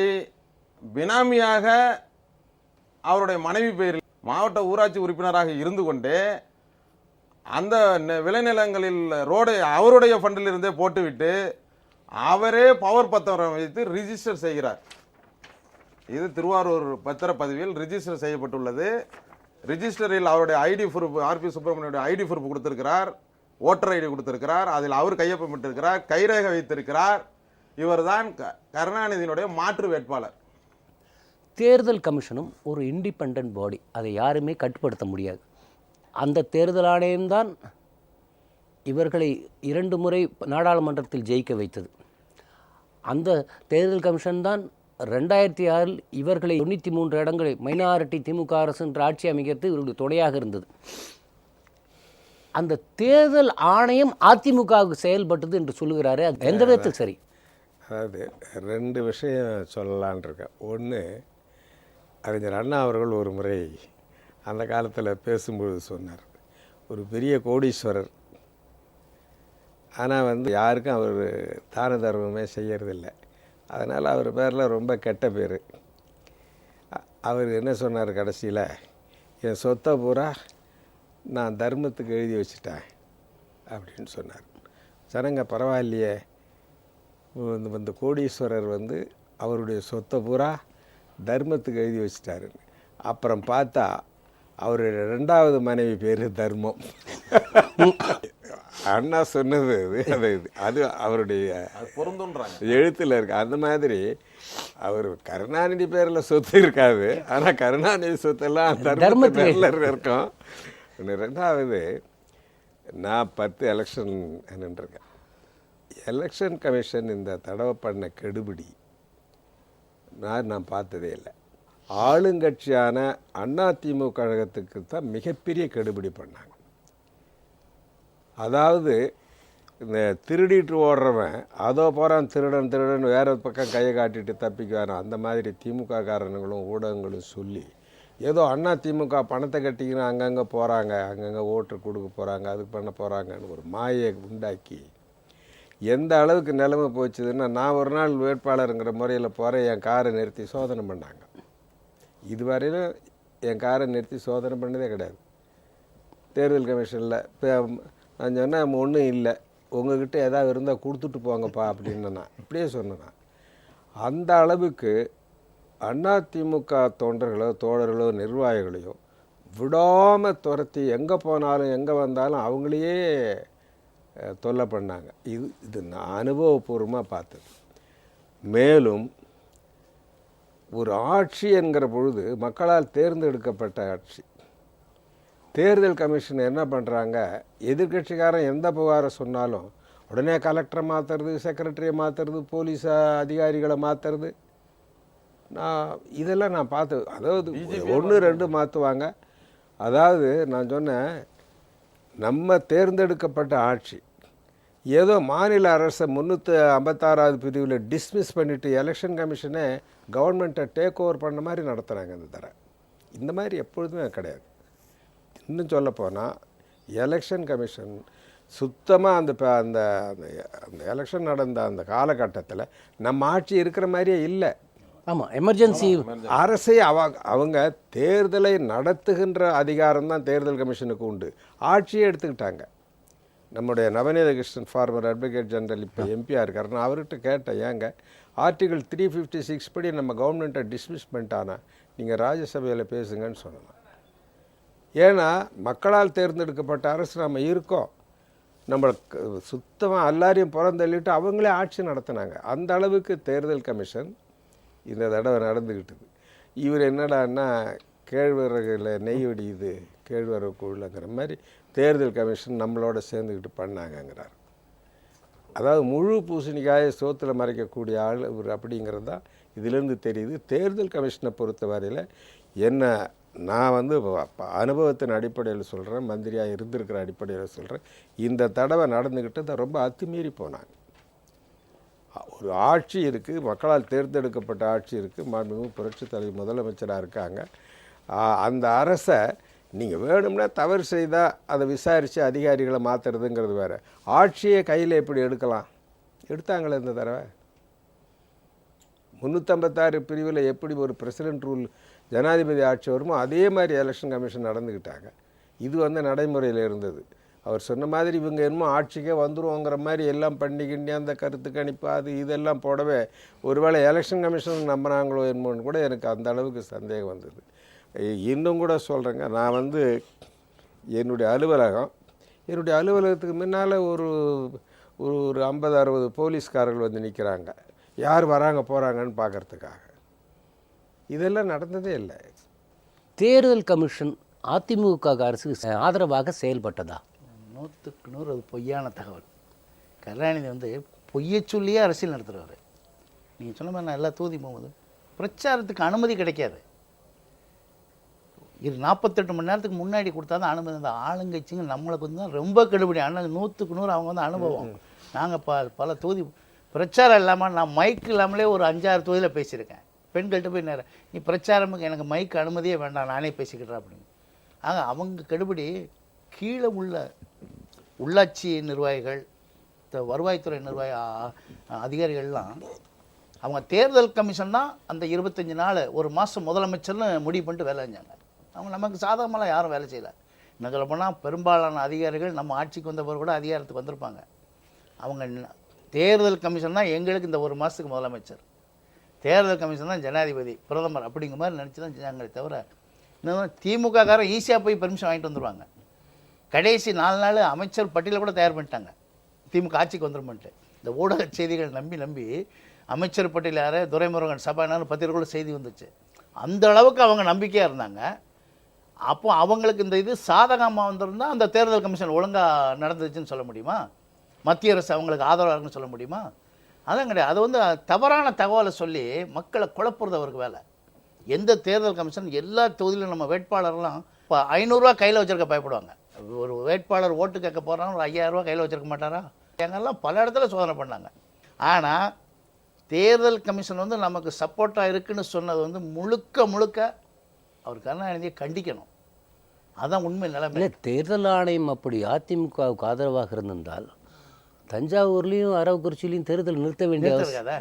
பினாமியாக அவருடைய மனைவி பெயரில் மாவட்ட ஊராட்சி உறுப்பினராக இருந்து கொண்டே அந்த விளைநிலங்களில் ரோடை அவருடைய ஃபண்டில் இருந்தே போட்டுவிட்டு அவரே பவர் பத்திரம் வைத்து ரிஜிஸ்டர் செய்கிறார். இது திருவாரூர் பத்திரப்பதிவில் ரிஜிஸ்டர் செய்யப்பட்டுள்ளது. ரிஜிஸ்டரில் அவருடைய ஐடி ப்ரூஃப் RP சுப்பிரமணியோட ஐடி ப்ரூஃப் கொடுத்திருக்கிறார், ஓட்டர் ஐடி கொடுத்திருக்கிறார், அதில் அவர் கையொப்பமிட்டிருக்கிறார், கைரேகை வைத்திருக்கிறார். இவர்தான் கருணாநிதியினுடைய மாற்று வேட்பாளர். தேர்தல் கமிஷனும் ஒரு இண்டிபெண்ட் பாடி, அதை யாருமே கட்டுப்படுத்த முடியாது. அந்த தேர்தல் ஆணையம்தான் இவர்களை 2 முறை நாடாளுமன்றத்தில் ஜெயிக்க வைத்தது. அந்த தேர்தல் கமிஷன் தான் 2006 இவர்களை 93 இடங்களை மைனாரிட்டி திமுக அரசு என்ற ஆட்சி அமைக்கிறது இவர்களுடைய துணையாக இருந்தது. அந்த தேர்தல் ஆணையம் அதிமுகவுக்கு செயல்பட்டது என்று சொல்லுகிறாரு. அது எந்த விதத்தில் சரி? அதாவது 2 விஷயம் சொல்லலான் இருக்கேன். ஒன்று, அறிஞர் அண்ணா அவர்கள் ஒரு முறை அந்த காலத்தில் பேசும்பொழுது சொன்னார், ஒரு பெரிய கோடீஸ்வரர், ஆனால் யாருக்கும் அவர் தான தர்மமே செய்யறதில்லை, அதனால் அவர் பேரில் ரொம்ப கெட்ட பேர். அவர் என்ன சொன்னார் கடைசியில், என் சொத்தை பூரா நான் தர்மத்துக்கு எழுதி வச்சுட்டேன் அப்படின்னு சொன்னார். ஜனங்க பரவாயில்லையே, இந்த கோடீஸ்வரர் அவருடைய சொத்தை பூரா தர்மத்துக்கு எழுதி வச்சுட்டாரு. அப்புறம் பார்த்தா அவருடைய 2வது மனைவி பேர் தர்மம். அண்ணா சொன்னது அது அது அவருடைய அது பொருந்துன்றாங்க. எழுத்தில் இருக்கு. அந்த மாதிரி அவர் கருணாநிதி பேரில் சொத்து இருக்காது, ஆனால் கருணாநிதி சொத்தெல்லாம் தர்மத்தில் இருக்கும். ரெண்டாவது, நான் 10 எலெக்ஷன் நின்றுருக்கேன். எலெக்ஷன் கமிஷன் இந்த தடவை பண்ண கெடுபிடி நான் பார்த்ததே இல்லை. ஆளுங்கட்சியான அதிமுக கழகத்துக்கு தான் மிகப்பெரிய கெடுபிடி பண்ணாங்க. அதாவது இந்த திருடிட்டு ஓடுறவன் அதோ போகிறான் திருடன் திருடன் வேற பக்கம் கையை காட்டிட்டு தப்பிக்குவான். அந்த மாதிரி திமுக காரணங்களும் ஊடகங்களும் சொல்லி ஏதோ அதிமுக பணத்தை கட்டிக்கின்னு அங்கங்கே போகிறாங்க, அங்கங்கே ஓட்டு கொடுக்க போகிறாங்க, அது பண்ண போகிறாங்கன்னு ஒரு மாயை உண்டாக்கி எந்த அளவுக்கு நிலைமை போச்சுதுன்னா, நான் ஒரு நாள் வேட்பாளருங்கிற முறையில் போகிறேன், என் காரை நிறுத்தி சோதனை பண்ணாங்க. இதுவரையிலும் என் காரை நிறுத்தி சோதனை பண்ணதே கிடையாது தேர்தல் கமிஷனில். இப்போ நான் சொன்னேன், ஒன்றும் இல்லை, உங்ககிட்ட ஏதாவது இருந்தால் கொடுத்துட்டு போங்கப்பா அப்படின்னு நான் இப்படியே சொன்னேன். அந்த அளவுக்கு அதிமுக தொண்டர்களோ தோழர்களோ நிர்வாகிகளையோ விடாமல் துரத்தி எங்கே போனாலும் எங்கே வந்தாலும் அவங்களையே தொல்லை பண்ணாங்க. இது நான் அனுபவபூர்வமாக பார்த்தது. மேலும் ஒரு ஆட்சி என்கிற பொழுது மக்களால் தேர்ந்தெடுக்கப்பட்ட ஆட்சி. தேர்தல் கமிஷன் என்ன பண்ணுறாங்க, எதிர்கட்சிக்காரன் எந்த புகாரை சொன்னாலும் உடனே கலெக்டரை மாற்றுறது, செக்ரட்டரியை மாற்றுறது, போலீஸ் அதிகாரிகளை மாற்றுறது. இதெல்லாம் நான் பார்த்து, அதாவது 1-2 மாற்றுவாங்க. அதாவது நான் சொன்னேன், நம்ம தேர்ந்தெடுக்கப்பட்ட ஆட்சி ஏதோ மாநில அரசை 356வது பிரிவில் டிஸ்மிஸ் பண்ணிவிட்டு எலெக்ஷன் கமிஷனை கவர்மெண்ட்டை டேக் ஓவர் பண்ண மாதிரி நடத்துகிறாங்க. இந்த மாதிரி எப்பொழுதுமே கிடையாது. இன்னும் சொல்லப்போனால் எலெக்ஷன் கமிஷன் சுத்தமாக அந்த எலெக்ஷன் நடந்த அந்த காலகட்டத்தில் நம்ம ஆட்சி இருக்கிற மாதிரியே இல்லை. ஆமாம், எமர்ஜென்சி அரசை அவங்க தேர்தலை நடத்துகின்ற அதிகாரம் தான் தேர்தல் கமிஷனுக்கு உண்டு. ஆட்சியை எடுத்துக்கிட்டாங்க. நம்முடைய Navaneetha Krishnan farmer advocate general இப்போ எம்பியாக இருக்கார். நான் அவர்கிட்ட கேட்டேன், ஏங்க ஆர்டிகல் 356 படி நம்ம கவர்மெண்ட்டை டிஸ்மிஸ் பண்ணிட்டானா நீங்கள் ராஜ்யசபையில் பேசுங்கன்னு சொன்னேன். ஏன்னா மக்களால் தேர்ந்தெடுக்கப்பட்ட அரசு நம்ம இருக்கோம். நம்மளுக்கு சுத்தமாக எல்லாரையும் புறந்தள்ளிட்டு அவங்களே ஆட்சி நடத்தினாங்க. அந்த அளவுக்கு தேர்தல் கமிஷன் இந்த தடவை நடந்துக்கிட்டுது. இவர் என்னடான்னா கேழ்வரகுல நெய் வடியுது கேழ்வரகுக்குள்ளங்கிற மாதிரி தேர்தல் கமிஷன் நம்மளோட சேர்ந்துக்கிட்டு பண்ணாங்கங்கிறார். அதாவது முழு பூசணிக்காயை சோத்தில் மறைக்கக்கூடிய ஆள் இவர் அப்படிங்கிறது தான் இதிலேருந்து தெரியுது. தேர்தல் கமிஷனை பொறுத்த வரையில் என்ன, நான் அனுபவத்தின் அடிப்படையில் சொல்கிறேன், மந்திரியாக இருந்திருக்கிற அடிப்படையில் சொல்கிறேன், இந்த தடவை நடந்துக்கிட்டு ரொம்ப அத்துமீறி போனாங்க. ஒரு ஆட்சி இருக்குது, மக்களால் தேர்ந்தெடுக்கப்பட்ட ஆட்சி இருக்குது, மாண்புமிகு புரட்சித் தலைவர் முதலமைச்சராக இருக்காங்க. அந்த அரசை நீங்கள் வேணும்னா தவறு செய்தால் அதை விசாரித்து அதிகாரிகளை மாற்றுறதுங்கிறது வேறு. ஆட்சியை கையில் எப்படி எடுக்கலாம்? எடுத்தாங்களே இந்த தடவை. 356 பிரிவில் எப்படி ஒரு பிரசிடென்ட் ரூல் ஜனாதிபதி ஆட்சி வருமோ அதே மாதிரி எலெக்ஷன் கமிஷன் நடந்துக்கிட்டாங்க. இது நடைமுறையில் இருந்தது. அவர் சொன்ன மாதிரி இவங்க என்னமோ ஆட்சிக்கே வந்துருவோங்கிற மாதிரி எல்லாம் பண்ணிக்கிண்டே அந்த கருத்து கணிப்பு அது இதெல்லாம் போடவே ஒருவேளை எலெக்ஷன் கமிஷன் நம்பினாங்களோ என்னமோன்னு கூட எனக்கு அந்த அளவுக்கு சந்தேகம் வந்தது. இன்னும் கூட சொல்கிறேங்க, நான் என்னுடைய அலுவலகத்துக்கு முன்னால் ஒரு 50-60 போலீஸ்காரர்கள் நிற்கிறாங்க, யார் வராங்க போகிறாங்கன்னு பார்க்குறதுக்காக. இதெல்லாம் நடந்ததே இல்லை. தேர்தல் கமிஷன் அதிமுக அரசுக்கு ஆதரவாக செயல்பட்டதா? 100க்கு 100 அது பொய்யான தகவல். கருணாநிதி பொய்யை சொல்லியே அரசியல் நடத்துகிறவர். நீங்கள் சொன்ன மாதிரி நான் எல்லா தொகுதி போகும்போது பிரச்சாரத்துக்கு அனுமதி கிடைக்காது. 48 மணி நேரத்துக்கு முன்னாடி கொடுத்தா தான் அனுமதி. அந்த ஆளுங்கட்சிங்க நம்மளுக்கு தான் ரொம்ப கெடுபடி. ஆனால் 100க்கு 100 அவங்க அனுபவம். நாங்கள் பல தொகுதி பிரச்சாரம் இல்லாமல் நான் மைக் இல்லாமலே ஒரு 5-6 தொகுதியில் பேசியிருக்கேன். பெண்கள்கிட்ட போய் நேரம், நீ பிரச்சாரமுக்கு எனக்கு மைக் அனுமதியே வேண்டாம், நானே பேசிக்கிட்டேன் அப்படின்னு. ஆக அவங்க கெடுபடி கீழே உள்ள உள்ளாட்சி நிர்வாகிகள், வருவாய்த்துறை அதிகாரிகள்லாம் அவங்க தேர்தல் கமிஷன் தான் அந்த 25 நாள் ஒரு மாதம் முதலமைச்சர்னு முடிவு பண்ணிட்டு வேலை செஞ்சாங்க. அவங்க நமக்கு சாதகமெல்லாம் யாரும் வேலை செய்யலை. இன்னும் சொல்ல போனால் பெரும்பாலான அதிகாரிகள் நம்ம ஆட்சிக்கு வந்தவர் கூட அதிகாரத்துக்கு வந்திருப்பாங்க. அவங்க தேர்தல் கமிஷன் தான் எங்களுக்கு இந்த ஒரு மாதத்துக்கு முதலமைச்சர், தேர்தல் கமிஷன் தான் ஜனாதிபதி பிரதமர் அப்படிங்கிற மாதிரி நினச்சி தான் செஞ்சாங்களே தவிர, இன்னும் திமுக காரன் ஈஸியாக போய் பெர்மிஷன் வாங்கிட்டு வந்துடுவாங்க. கடைசி 4 நாள் அமைச்சர் பட்டியலை கூட தயார் பண்ணிட்டாங்க, திமுக ஆட்சிக்கு வந்துருமென்ட்டு. இந்த ஊடக செய்திகள் நம்பி அமைச்சர் பட்டியல் யார், துரைமுருகன் சபாநாயகர் பத்திரிகைக்குள்ள செய்தி வந்துச்சு. அந்த அளவுக்கு அவங்க நம்பிக்கையாக இருந்தாங்க. அப்போ அவங்களுக்கு இந்த இது சாதகமாக வந்திருந்தால் அந்த தேர்தல் கமிஷன் ஒழுங்காக நடந்துச்சுன்னு சொல்ல முடியுமா? மத்திய அரசு அவங்களுக்கு ஆதரவாக இருக்குன்னு சொல்ல முடியுமா? அதான் கிடையாது. அது வந்து தவறான தகவலை சொல்லி மக்களை குழப்புறது அவருக்கு வேலை. எந்த தேர்தல் கமிஷன் எல்லா தொகுதியிலும் நம்ம வேட்பாளர்லாம் இப்போ 500 ரூபா கையில் வச்சுருக்க பயப்படுவாங்க. ஒரு வேட்பாளர் ஓட்டு கேட்க போகிறாங்க, ஒரு 5000 ரூபா கையில் வச்சுருக்க மாட்டாரா? எங்கெல்லாம் பல இடத்துல சோதனை பண்ணாங்க. ஆனால் தேர்தல் கமிஷன் வந்து நமக்கு சப்போர்ட்டாக இருக்குன்னு சொன்னது வந்து முழுக்க அவர் கருணாநிதியை கண்டிக்கணும். அதான் உண்மை நிலைமை. இல்லை, தேர்தல் ஆணையம் அப்படி அதிமுகவுக்கு ஆதரவாக இருந்திருந்தால் தஞ்சாவூர்லேயும் அரவக்குறிச்சியிலையும் தேர்தல் நிறுத்த வேண்டிய இருக்காதா?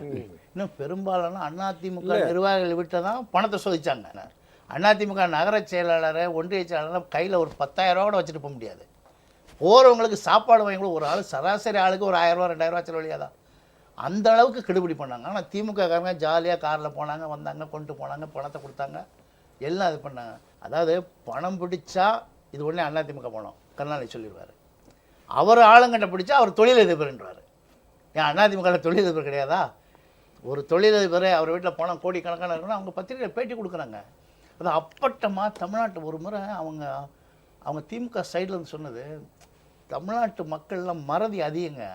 இன்னும் பெரும்பாலான அதிமுக நிர்வாகிகள் விட்டு தான் பணத்தை சோதிச்சாங்க. அதிமுக நகர செயலாளரை, ஒன்றிய செயலாளரை கையில் ஒரு 10,000 ரூபா கூட வச்சுட்டு போக முடியாது. போகிறவங்களுக்கு சாப்பாடு வாங்கி ஒரு ஆள் சராசரி ஆளுக்கு ஒரு 1000 ரூபா 2000 ரூபா செலவழியாதான். அந்த அளவுக்கு கெடுபிடி பண்ணாங்க. ஆனால் திமுக காரங்க ஜாலியாக காரில் போனாங்க, வந்தாங்க, கொண்டு போனாங்க, பணத்தை கொடுத்தாங்க, எல்லாம் இது பண்ணாங்க. அதாவது பணம் பிடிச்சா இது உடனே அதிமுக பணம் கருணாநிதி சொல்லிடுவார். அவர் ஆளுங்கண்டை பிடிச்சா அவர் தொழிலதிபர்ன்றார். ஏன் அதிமுக தொழிலதிபர் கிடையாதா? ஒரு தொழிலதிபர் அவர் வீட்டில் பணம் கோடிக்கணக்கான இருக்குன்னா அவங்க பத்திரிகையில் பேட்டி கொடுக்குறாங்க. அது அப்பட்டமாக தமிழ்நாட்டு ஒரு முறை அவங்க திமுக சைடில் இருந்து சொன்னது, தமிழ்நாட்டு மக்கள்லாம் மறதி அதிகங்க,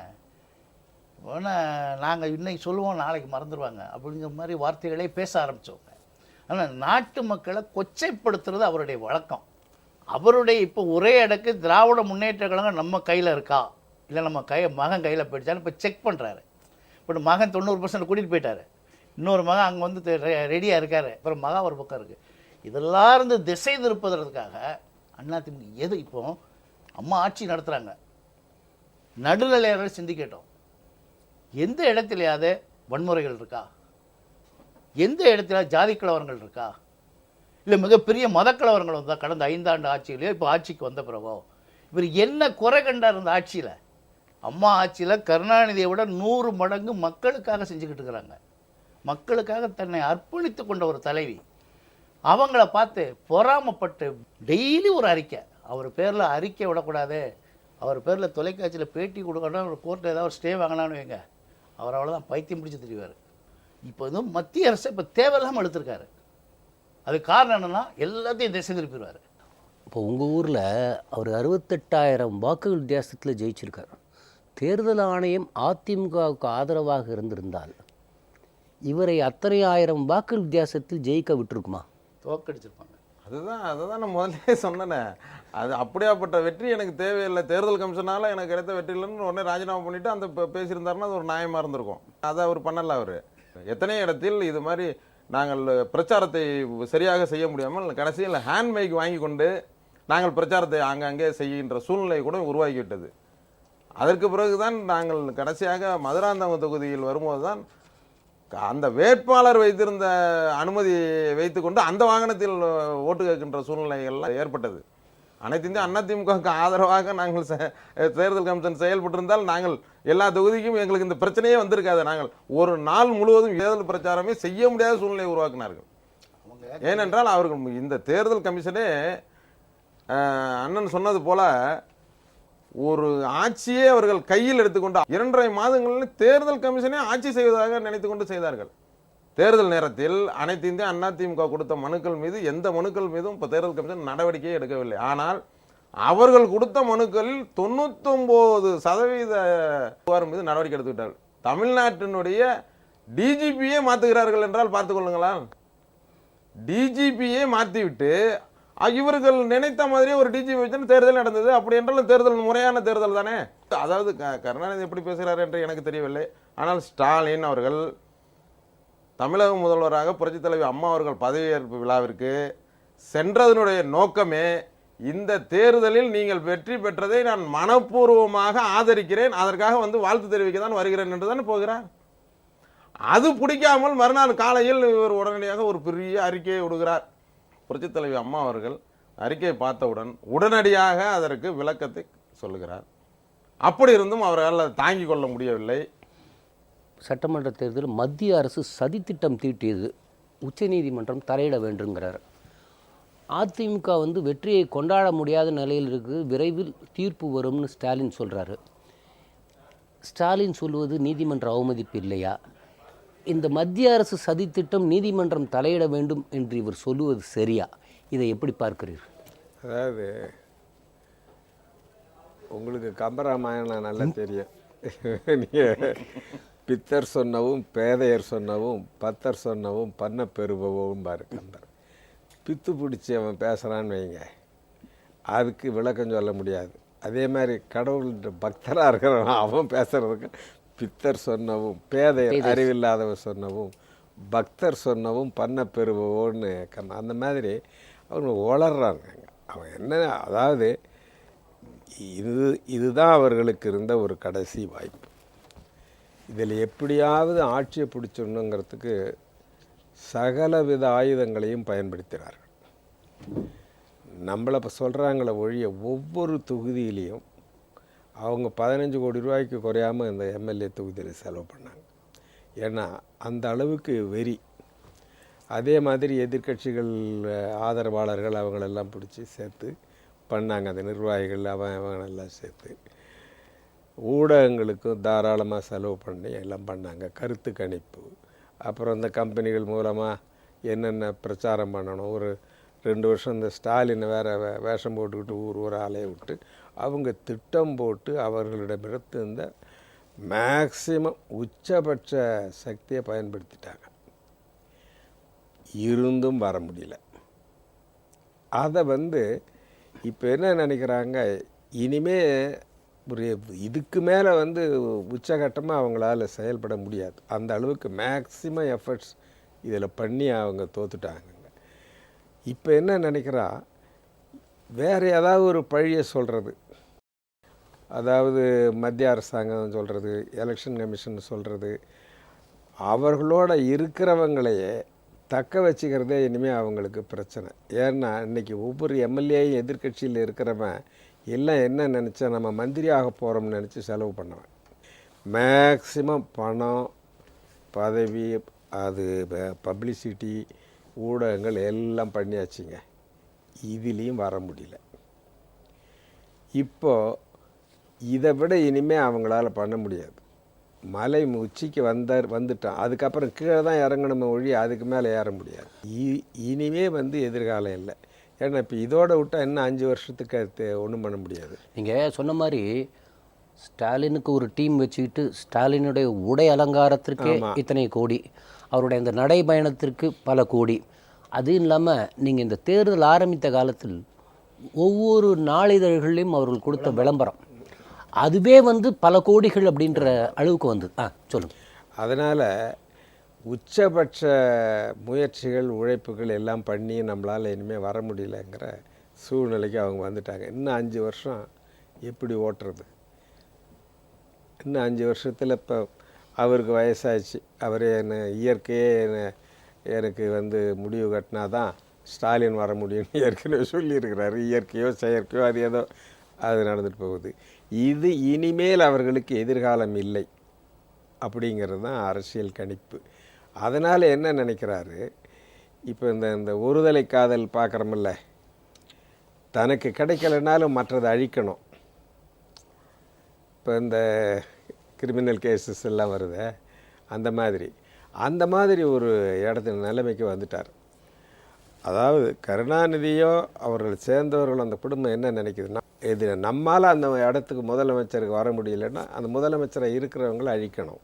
வேணால் நாங்கள் இன்னைக்கு சொல்லுவோம் நாளைக்கு மறந்துடுவாங்க அப்படிங்கிற மாதிரி வார்த்தைகளே பேச ஆரம்பித்தவங்க. ஆனால் நாட்டு மக்களை கொச்சைப்படுத்துறது அவருடைய வழக்கம். அவருடைய இப்போ ஒரே இடக்கு திராவிட முன்னேற்ற கழகம் நம்ம கையில் இருக்கா இல்லை நம்ம மகன் கையில் போயிடுச்சான்னு இப்போ செக் பண்ணுறாரு. இப்போ மகன் 90% கூட்டிகிட்டு போயிட்டார், இன்னொரு மகன் அங்கே வந்து ரெடியாக இருக்கார், அப்புறம் மகன் ஒரு பக்கம் இருக்குது. இதெல்லாம் இருந்து திசை திருப்பதற்காக அதிமுக எது இப்போ அம்மா ஆட்சி நடத்துகிறாங்க, நடுநிலையாக சிந்திக்கட்டும். எந்த இடத்துலையாவது வன்முறைகள் இருக்கா? எந்த இடத்துல ஜாதி கலவரங்கள் இருக்கா? இல்லை மிகப்பெரிய மதக்கலவரங்கள் வந்தால் கடந்த 5 ஆண்டு ஆட்சியிலையோ இப்போ ஆட்சிக்கு வந்த பிறகோ இவர் என்ன குறை கண்டார்? இந்த ஆட்சியில், அம்மா ஆட்சியில் கருணாநிதியை விட 100 மடங்கு மக்களுக்காக செஞ்சுக்கிட்டு இருக்கிறாங்க. மக்களுக்காக தன்னை அர்ப்பணித்து கொண்ட ஒரு தலைவி. அவங்கள பார்த்து பொறாமப்பட்டு டெய்லி ஒரு அறிக்கை, அவர் பேரில் அறிக்கை விடக்கூடாது, அவர் பேரில் தொலைக்காட்சியில் பேட்டி கொடுக்கணும், ஒரு கோர்ட்டில் ஏதாவது ஒரு ஸ்டே வாங்கினான்னு வைங்க, அவர் அவ்வளோதான் பைத்தியம் பிடிச்சி தெரிவார். இப்போ வந்து மத்திய அரசு இப்போ தேவையில்லாமல் எடுத்திருக்காரு. அது காரணம் என்னென்னா எல்லாத்தையும் திசை திருப்பிடுவார். இப்போ உங்கள் ஊரில் அவர் 68,000 வாக்குகள் வித்தியாசத்தில் ஜெயிச்சிருக்கார். தேர்தல் ஆணையம் அதிமுகவுக்கு ஆதரவாக இருந்திருந்தால் இவரை அத்தனை 1000 வாக்குகள் வித்தியாசத்தில் ஜெயிக்க விட்டுருக்குமா? தோக்கடிச்சிருப்பாங்க. அதுதான் நான் முதல்ல சொன்னேனே, அது அப்படியாப்பட்ட வெற்றி எனக்கு தேவையில்லை, தேர்தல் கமிஷனால் எனக்கு கிடைத்த வெற்றி இல்லைன்னு உடனே ராஜினாமா பண்ணிவிட்டு அந்த பேசியிருந்தாருன்னா அது ஒரு நியாயமாக இருந்திருக்கும். அதை அவர் பண்ணல. அவர் எத்தனை இடத்தில் இது மாதிரி நாங்கள் பிரச்சாரத்தை சரியாக செய்ய முடியாமல் கடைசியில் ஹேண்ட் மைக் வாங்கி கொண்டு நாங்கள் பிரச்சாரத்தை அங்கங்கே செய்கின்ற சூழ்நிலை கூட உருவாகிவிட்டது. அதற்கு பிறகுதான் நாங்கள் கடைசியாக மதுராந்தகம் தொகுதியில் வரும்போது தான் அந்த வேட்பாளர் வைத்திருந்த அனுமதி வைத்துக்கொண்டு அந்த வாகனத்தில் ஓட்டு கேட்கின்ற சூழ்நிலைகள்லாம் ஏற்பட்டது. அனைத்து இந்திய அதிமுகவுக்கு ஆதரவாக நாங்கள் தேர்தல் கமிஷன் செயல்பட்டிருந்தால் நாங்கள் எல்லா தொகுதிக்கும் எங்களுக்கு இந்த பிரச்சனையே வந்திருக்காது. நாங்கள் ஒரு நாள் முழுவதும் தேர்தல் பிரச்சாரமே செய்ய முடியாத சூழ்நிலையை உருவாக்கினார்கள். ஏனென்றால் அவர்கள் இந்த தேர்தல் கமிஷனே அண்ணன் சொன்னது போல ஒரு ஆட்சியே அவர்கள் கையில் எடுத்துக்கொண்டு 2.5 மாதங்களில் தேர்தல் கமிஷனே ஆட்சி செய்வதாக நினைத்து கொண்டு செய்தார்கள். தேர்தல் நேரத்தில் அனைத்து இந்திய அதிமுக கொடுத்த மனுக்கள் மீது எந்த மனுக்கள் மீதும் இப்போ தேர்தல் கமிஷன் நடவடிக்கையே எடுக்கவில்லை. ஆனால் அவர்கள் கொடுத்த மனுக்களில் 99% மீது நடவடிக்கை எடுத்துவிட்டார்கள். தமிழ்நாட்டினுடைய டிஜிபியே மாற்றுகிறார்கள் என்றால் பார்த்துக் கொள்ளுங்களா. டிஜிபியே மாற்றிவிட்டு இவர்கள் நினைத்த மாதிரியே ஒரு டிஜிபி வச்சு தேர்தல் நடந்தது. அப்படி என்றால் தேர்தல் முறையான தேர்தல் தானே. அதாவது கருணாநிதி எப்படி பேசுகிறார் என்று எனக்கு தெரியவில்லை. ஆனால் ஸ்டாலின் அவர்கள் தமிழக முதல்வராக புரட்சித் தலைவி அம்மா அவர்கள் பதவியேற்பு விழாவிற்கு சென்றதனுடைய நோக்கமே இந்த தேர்தலில் நீங்கள் வெற்றி பெற்றதை நான் மனப்பூர்வமாக ஆதரிக்கிறேன், அதற்காக வந்து வாழ்த்து தெரிவிக்க தான் வருகிறேன் என்று தானே போகிறார். அது பிடிக்காமல் மறுநாள் காலையில் இவர் உடனடியாக ஒரு பெரிய அறிக்கையை விடுகிறார். புரட்சித் தலைவி அம்மா அவர்கள் அறிக்கையை பார்த்தவுடன் உடனடியாக அதற்கு விளக்கத்தை சொல்லுகிறார். அப்படி இருந்தும் அவரால் தாங்கிக் கொள்ள முடியவில்லை. சட்டமன்ற தேர்தல் மத்திய அரசு சதித்திட்டம் தீட்டியது, உச்சநீதிமன்றம் தலையிட வேண்டுங்கிறார். அதிமுக வந்து வெற்றியை கொண்டாட முடியாத நிலையில் இருக்குது, விரைவில் தீர்ப்பு வரும்னு ஸ்டாலின் சொல்கிறாரு. ஸ்டாலின் சொல்வது நீதிமன்ற அவமதிப்பு இல்லையா? இந்த மத்திய அரசு சதித்திட்டம் நீதிமன்றம் தலையிட வேண்டும் என்று இவர் சொல்லுவது சரியா? இதை எப்படி பார்க்கிறீர்கள்? அதாவது உங்களுக்கு கம்பராமாயணம் நல்லா தெரியும். நீங்கள் பித்தர் சொன்னவும் பேதையர் சொன்னவும் பத்தர் சொன்னவும் பண்ண பெறுபவும் பாரு கம்பர். பித்து பிடிச்சி அவன் பேசுகிறான்னு வைங்க, அதுக்கு விளக்கம் சொல்ல முடியாது. அதே மாதிரி கடவுள்கிட்ட பக்தராக இருக்கிறவன் அவன் பேசுகிறதுக்கு பித்தர் சொன்னவும் பேதையர் அறிவில்லாதவன் சொன்னவும் பக்தர் சொன்னவும் பண்ண பெறுபவோன்னு அந்த மாதிரி அவங்க வளர்றாங்க. அவன் என்ன, அதாவது இதுதான் அவர்களுக்கு இருந்த ஒரு கடைசி வாய்ப்பு. இதில் எப்படியாவது ஆட்சியை பிடிச்சிடணுங்கிறதுக்கு சகலவித ஆயுதங்களையும் பயன்படுத்தினார்கள். நம்மளை இப்போ சொல்கிறாங்கள ஒழிய ஒவ்வொரு தொகுதியிலையும் அவங்க 15 கோடி ரூபாய்க்கு குறையாமல் இந்த எம்எல்ஏ தொகுதியில் செலவு பண்ணாங்க. ஏன்னா அந்த அளவுக்கு வெறி. அதே மாதிரி எதிர்க்கட்சிகள் ஆதரவாளர்கள் அவங்களெல்லாம் பிடிச்சி சேர்த்து பண்ணாங்க. அந்த நிர்வாகிகள் அவங்களெல்லாம் சேர்த்து ஊடகங்களுக்கும் தாராளமாக செலவு பண்ணி எல்லாம் பண்ணாங்க. கருத்து கணிப்பு, அப்புறம் இந்த கம்பெனிகள் மூலமாக என்னென்ன பிரச்சாரம் பண்ணணும். ஒரு 2 வருஷம் இந்த ஸ்டாலினை வேறு வேஷம் போட்டுக்கிட்டு ஊர் ஆலையை விட்டு அவங்க திட்டம் போட்டு அவர்களிடமிருந்து இந்த மேக்சிமம் உச்சபட்ச சக்தியை பயன்படுத்திட்டாங்க. இருந்தும் வர முடியல. அதை இப்போ என்ன நினைக்கிறாங்க, இனிமே ஒரு இதுக்கு மேலே உச்சகட்டமாக அவங்களால செயல்பட முடியாது. அந்த அளவுக்கு மேக்சிமம் எஃபர்ட்ஸ் இதில் பண்ணி அவங்க தோத்துட்டாங்க. இப்போ என்ன நினைக்கிறா, வேறு ஏதாவது ஒரு பழியை சொல்கிறது, அதாவது மத்திய அரசாங்கம் சொல்கிறது, எலெக்ஷன் கமிஷன் சொல்கிறது, அவர்களோட இருக்கிறவங்களையே தக்க வச்சுக்கிறதே இனிமேல் அவங்களுக்கு பிரச்சனை. ஏன்னா இன்றைக்கி ஒவ்வொரு எம்எல்ஏயும் எதிர்கட்சியில் இருக்கிறவன் எல்லாம் என்ன நினச்சா நம்ம மந்திரி ஆக போகிறோம்னு நினச்சி செலவு பண்ணுவேன். மேக்சிமம் பணம், பதவி, அது பப்ளிசிட்டி, ஊடகங்கள் எல்லாம் பண்ணியாச்சுங்க. இதுலேயும் வர முடியல. இப்போது இதை விட இனிமேல் அவங்களால பண்ண முடியாது. மலை உச்சிக்கு வந்துட்டான், அதுக்கப்புறம் கீழே தான் இறங்கணுமே ஒழி, அதுக்கு மேலே ஏற முடியாது. இனிமே எதிர்காலம் இல்லை. ஏன்னா இப்போ இதோட விட்டால் இன்னும் 5 வருஷத்துக்கு ஒன்றும் பண்ண முடியாது. நீங்கள் சொன்ன மாதிரி ஸ்டாலினுக்கு ஒரு டீம் வச்சுக்கிட்டு ஸ்டாலினுடைய உடை அலங்காரத்திற்கே இத்தனை கோடி, அவருடைய இந்த நடைபயணத்திற்கு பல கோடி, அதுவும் இல்லாமல் நீங்கள் இந்த தேர்தல் ஆரம்பித்த காலத்தில் ஒவ்வொரு நாளிதழ்களையும் அவர்கள் கொடுத்த விளம்பரம் அதுவே பல கோடிகள் அப்படின்ற அளவுக்கு சொல்லுங்கள். அதனால் உச்சபட்ச முயற்சிகள் உழைப்புகள் எல்லாம் பண்ணி நம்மளால் இனிமேல் வர முடியலங்கிற சூழ்நிலைக்கு அவங்க வந்துட்டாங்க. இன்னும் 5 வருஷம் எப்படி ஓட்டுறது? இன்னும் 5 வருஷத்தில் இப்போ அவருக்கு வயசாச்சு, அவரே இயற்கையே எனக்கு முடிவு கட்டினா தான் ஸ்டாலின் வர முடியும்னு ஏற்கனவே சொல்லியிருக்கிறாரு. இயற்கையோ செயற்கையோ அது ஏதோ அது நடந்துட்டு போகுது. இது இனிமேல் அவர்களுக்கு எதிர்காலம் இல்லை அப்படிங்கிறது தான் அரசியல் கணிப்பு. அதனால் என்ன நினைக்கிறாரு, இப்போ இந்த ஒருதலை காதல் பார்க்குறோமில்ல, தனக்கு கிடைக்கலனாலும் மற்றதை அழிக்கணும். இப்போ இந்த கிரிமினல் கேசஸ் எல்லாம் வருது, அந்த மாதிரி ஒரு இடத்துல நிலைமைக்கு வந்துட்டார். அதாவது கருணாநிதியோ அவர்கள் சேர்ந்தவர்கள் அந்த குடும்பம் என்ன நினைக்குதுன்னா, இது நம்மால் அந்த இடத்துக்கு முதலமைச்சருக்கு வர முடியலன்னா அந்த முதலமைச்சரை இருக்கிறவங்கள அழிக்கணும்.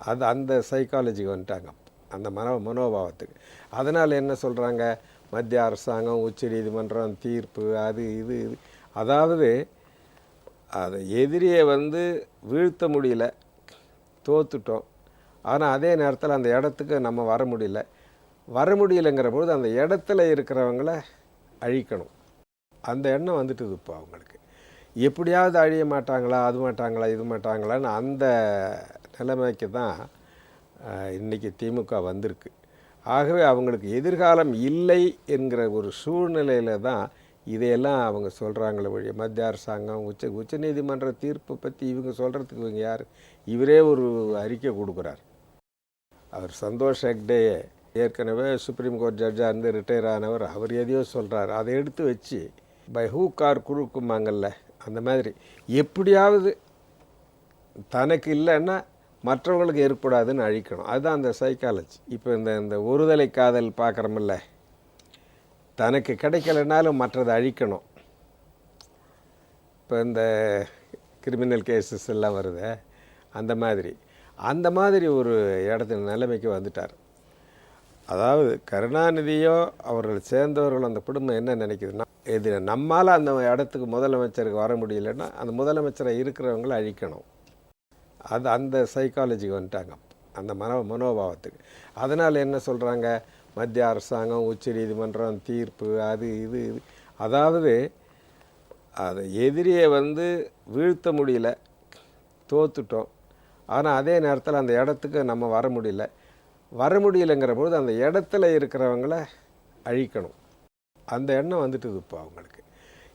அது அந்த சைக்காலஜிக்கு வந்துட்டாங்க, அந்த மனோபாவத்துக்கு. அதனால் என்ன சொல்கிறாங்க, மத்திய அரசாங்கம், உச்ச நீதிமன்றம் தீர்ப்பு, அது இது அதாவது அதை எதிரியை வீழ்த்த முடியல, தோத்துட்டோம். ஆனால் அதே நேரத்தில் அந்த இடத்துக்கு நம்ம வர முடியலைங்கிற பொழுது அந்த இடத்துல இருக்கிறவங்கள அழிக்கணும். அந்த எண்ணம் வந்துட்டுது இப்போ அவங்களுக்கு. எப்படியாவது அழிய மாட்டாங்களா, அது மாட்டாங்களா, இது மாட்டாங்களான்னு அந்த நிலைமைக்கு தான் இன்றைக்கி திமுக வந்திருக்கு. ஆகவே அவங்களுக்கு எதிர்காலம் இல்லை என்கிற ஒரு சூழ்நிலையில் தான் இதையெல்லாம் அவங்க சொல்கிறாங்களே வழி. மத்திய அரசாங்கம், உச்ச நீதிமன்ற தீர்ப்பை பற்றி இவங்க சொல்கிறதுக்கு இவங்க யார்? இவரே ஒரு அறிக்கை கொடுக்குறார். அவர் சந்தோஷ் ஹெக்டேயே ஏற்கனவே சுப்ரீம் கோர்ட் ஜட்ஜாக இருந்து ரிட்டையர் ஆனவர் அவர் எதையோ சொல்கிறார், அதை எடுத்து வச்சு பை ஹூக் ஆர் குறுக்குமாங்கல்ல அந்த மாதிரி எப்படியாவது தனக்கு இல்லைன்னா மற்றவங்களுக்கு ஏற்படாதுன்னு அழிக்கணும். அதுதான் அந்த சைக்காலஜி. இப்போ இந்த ஒருதலை காதல் பார்க்குறோமில்ல, தனக்கு கிடைக்கலனாலும் மற்றதை அழிக்கணும். இப்போ இந்த கிரிமினல் கேசஸ் எல்லாம் வருது, அந்த மாதிரி ஒரு இடத்துல நிலைமைக்கு வந்துட்டார். அதாவது கருணாநிதியோ அவர்கள் சேர்ந்தவர்கள் அந்த குடும்பம் என்ன நினைக்குதுன்னா, இது நம்மால் அந்த இடத்துக்கு முதலமைச்சருக்கு வர முடியலன்னா அந்த முதலமைச்சரை இருக்கிறவங்கள அழிக்கணும். அது அந்த சைக்காலஜிக்கு வந்துட்டாங்க, அந்த மனோபாவத்துக்கு. அதனால் என்ன சொல்கிறாங்க, மத்திய அரசாங்கம், உச்ச நீதிமன்றம் தீர்ப்பு, அது இது இது, அதாவது அதை எதிரியை வீழ்த்த முடியல, தோத்துட்டோம். ஆனால் அதே நேரத்தில் அந்த இடத்துக்கு நம்ம வர முடியலைங்கிற பொழுது அந்த இடத்துல இருக்கிறவங்கள அழிக்கணும். அந்த எண்ணம் வந்துட்டுது இப்போ அவங்களுக்கு.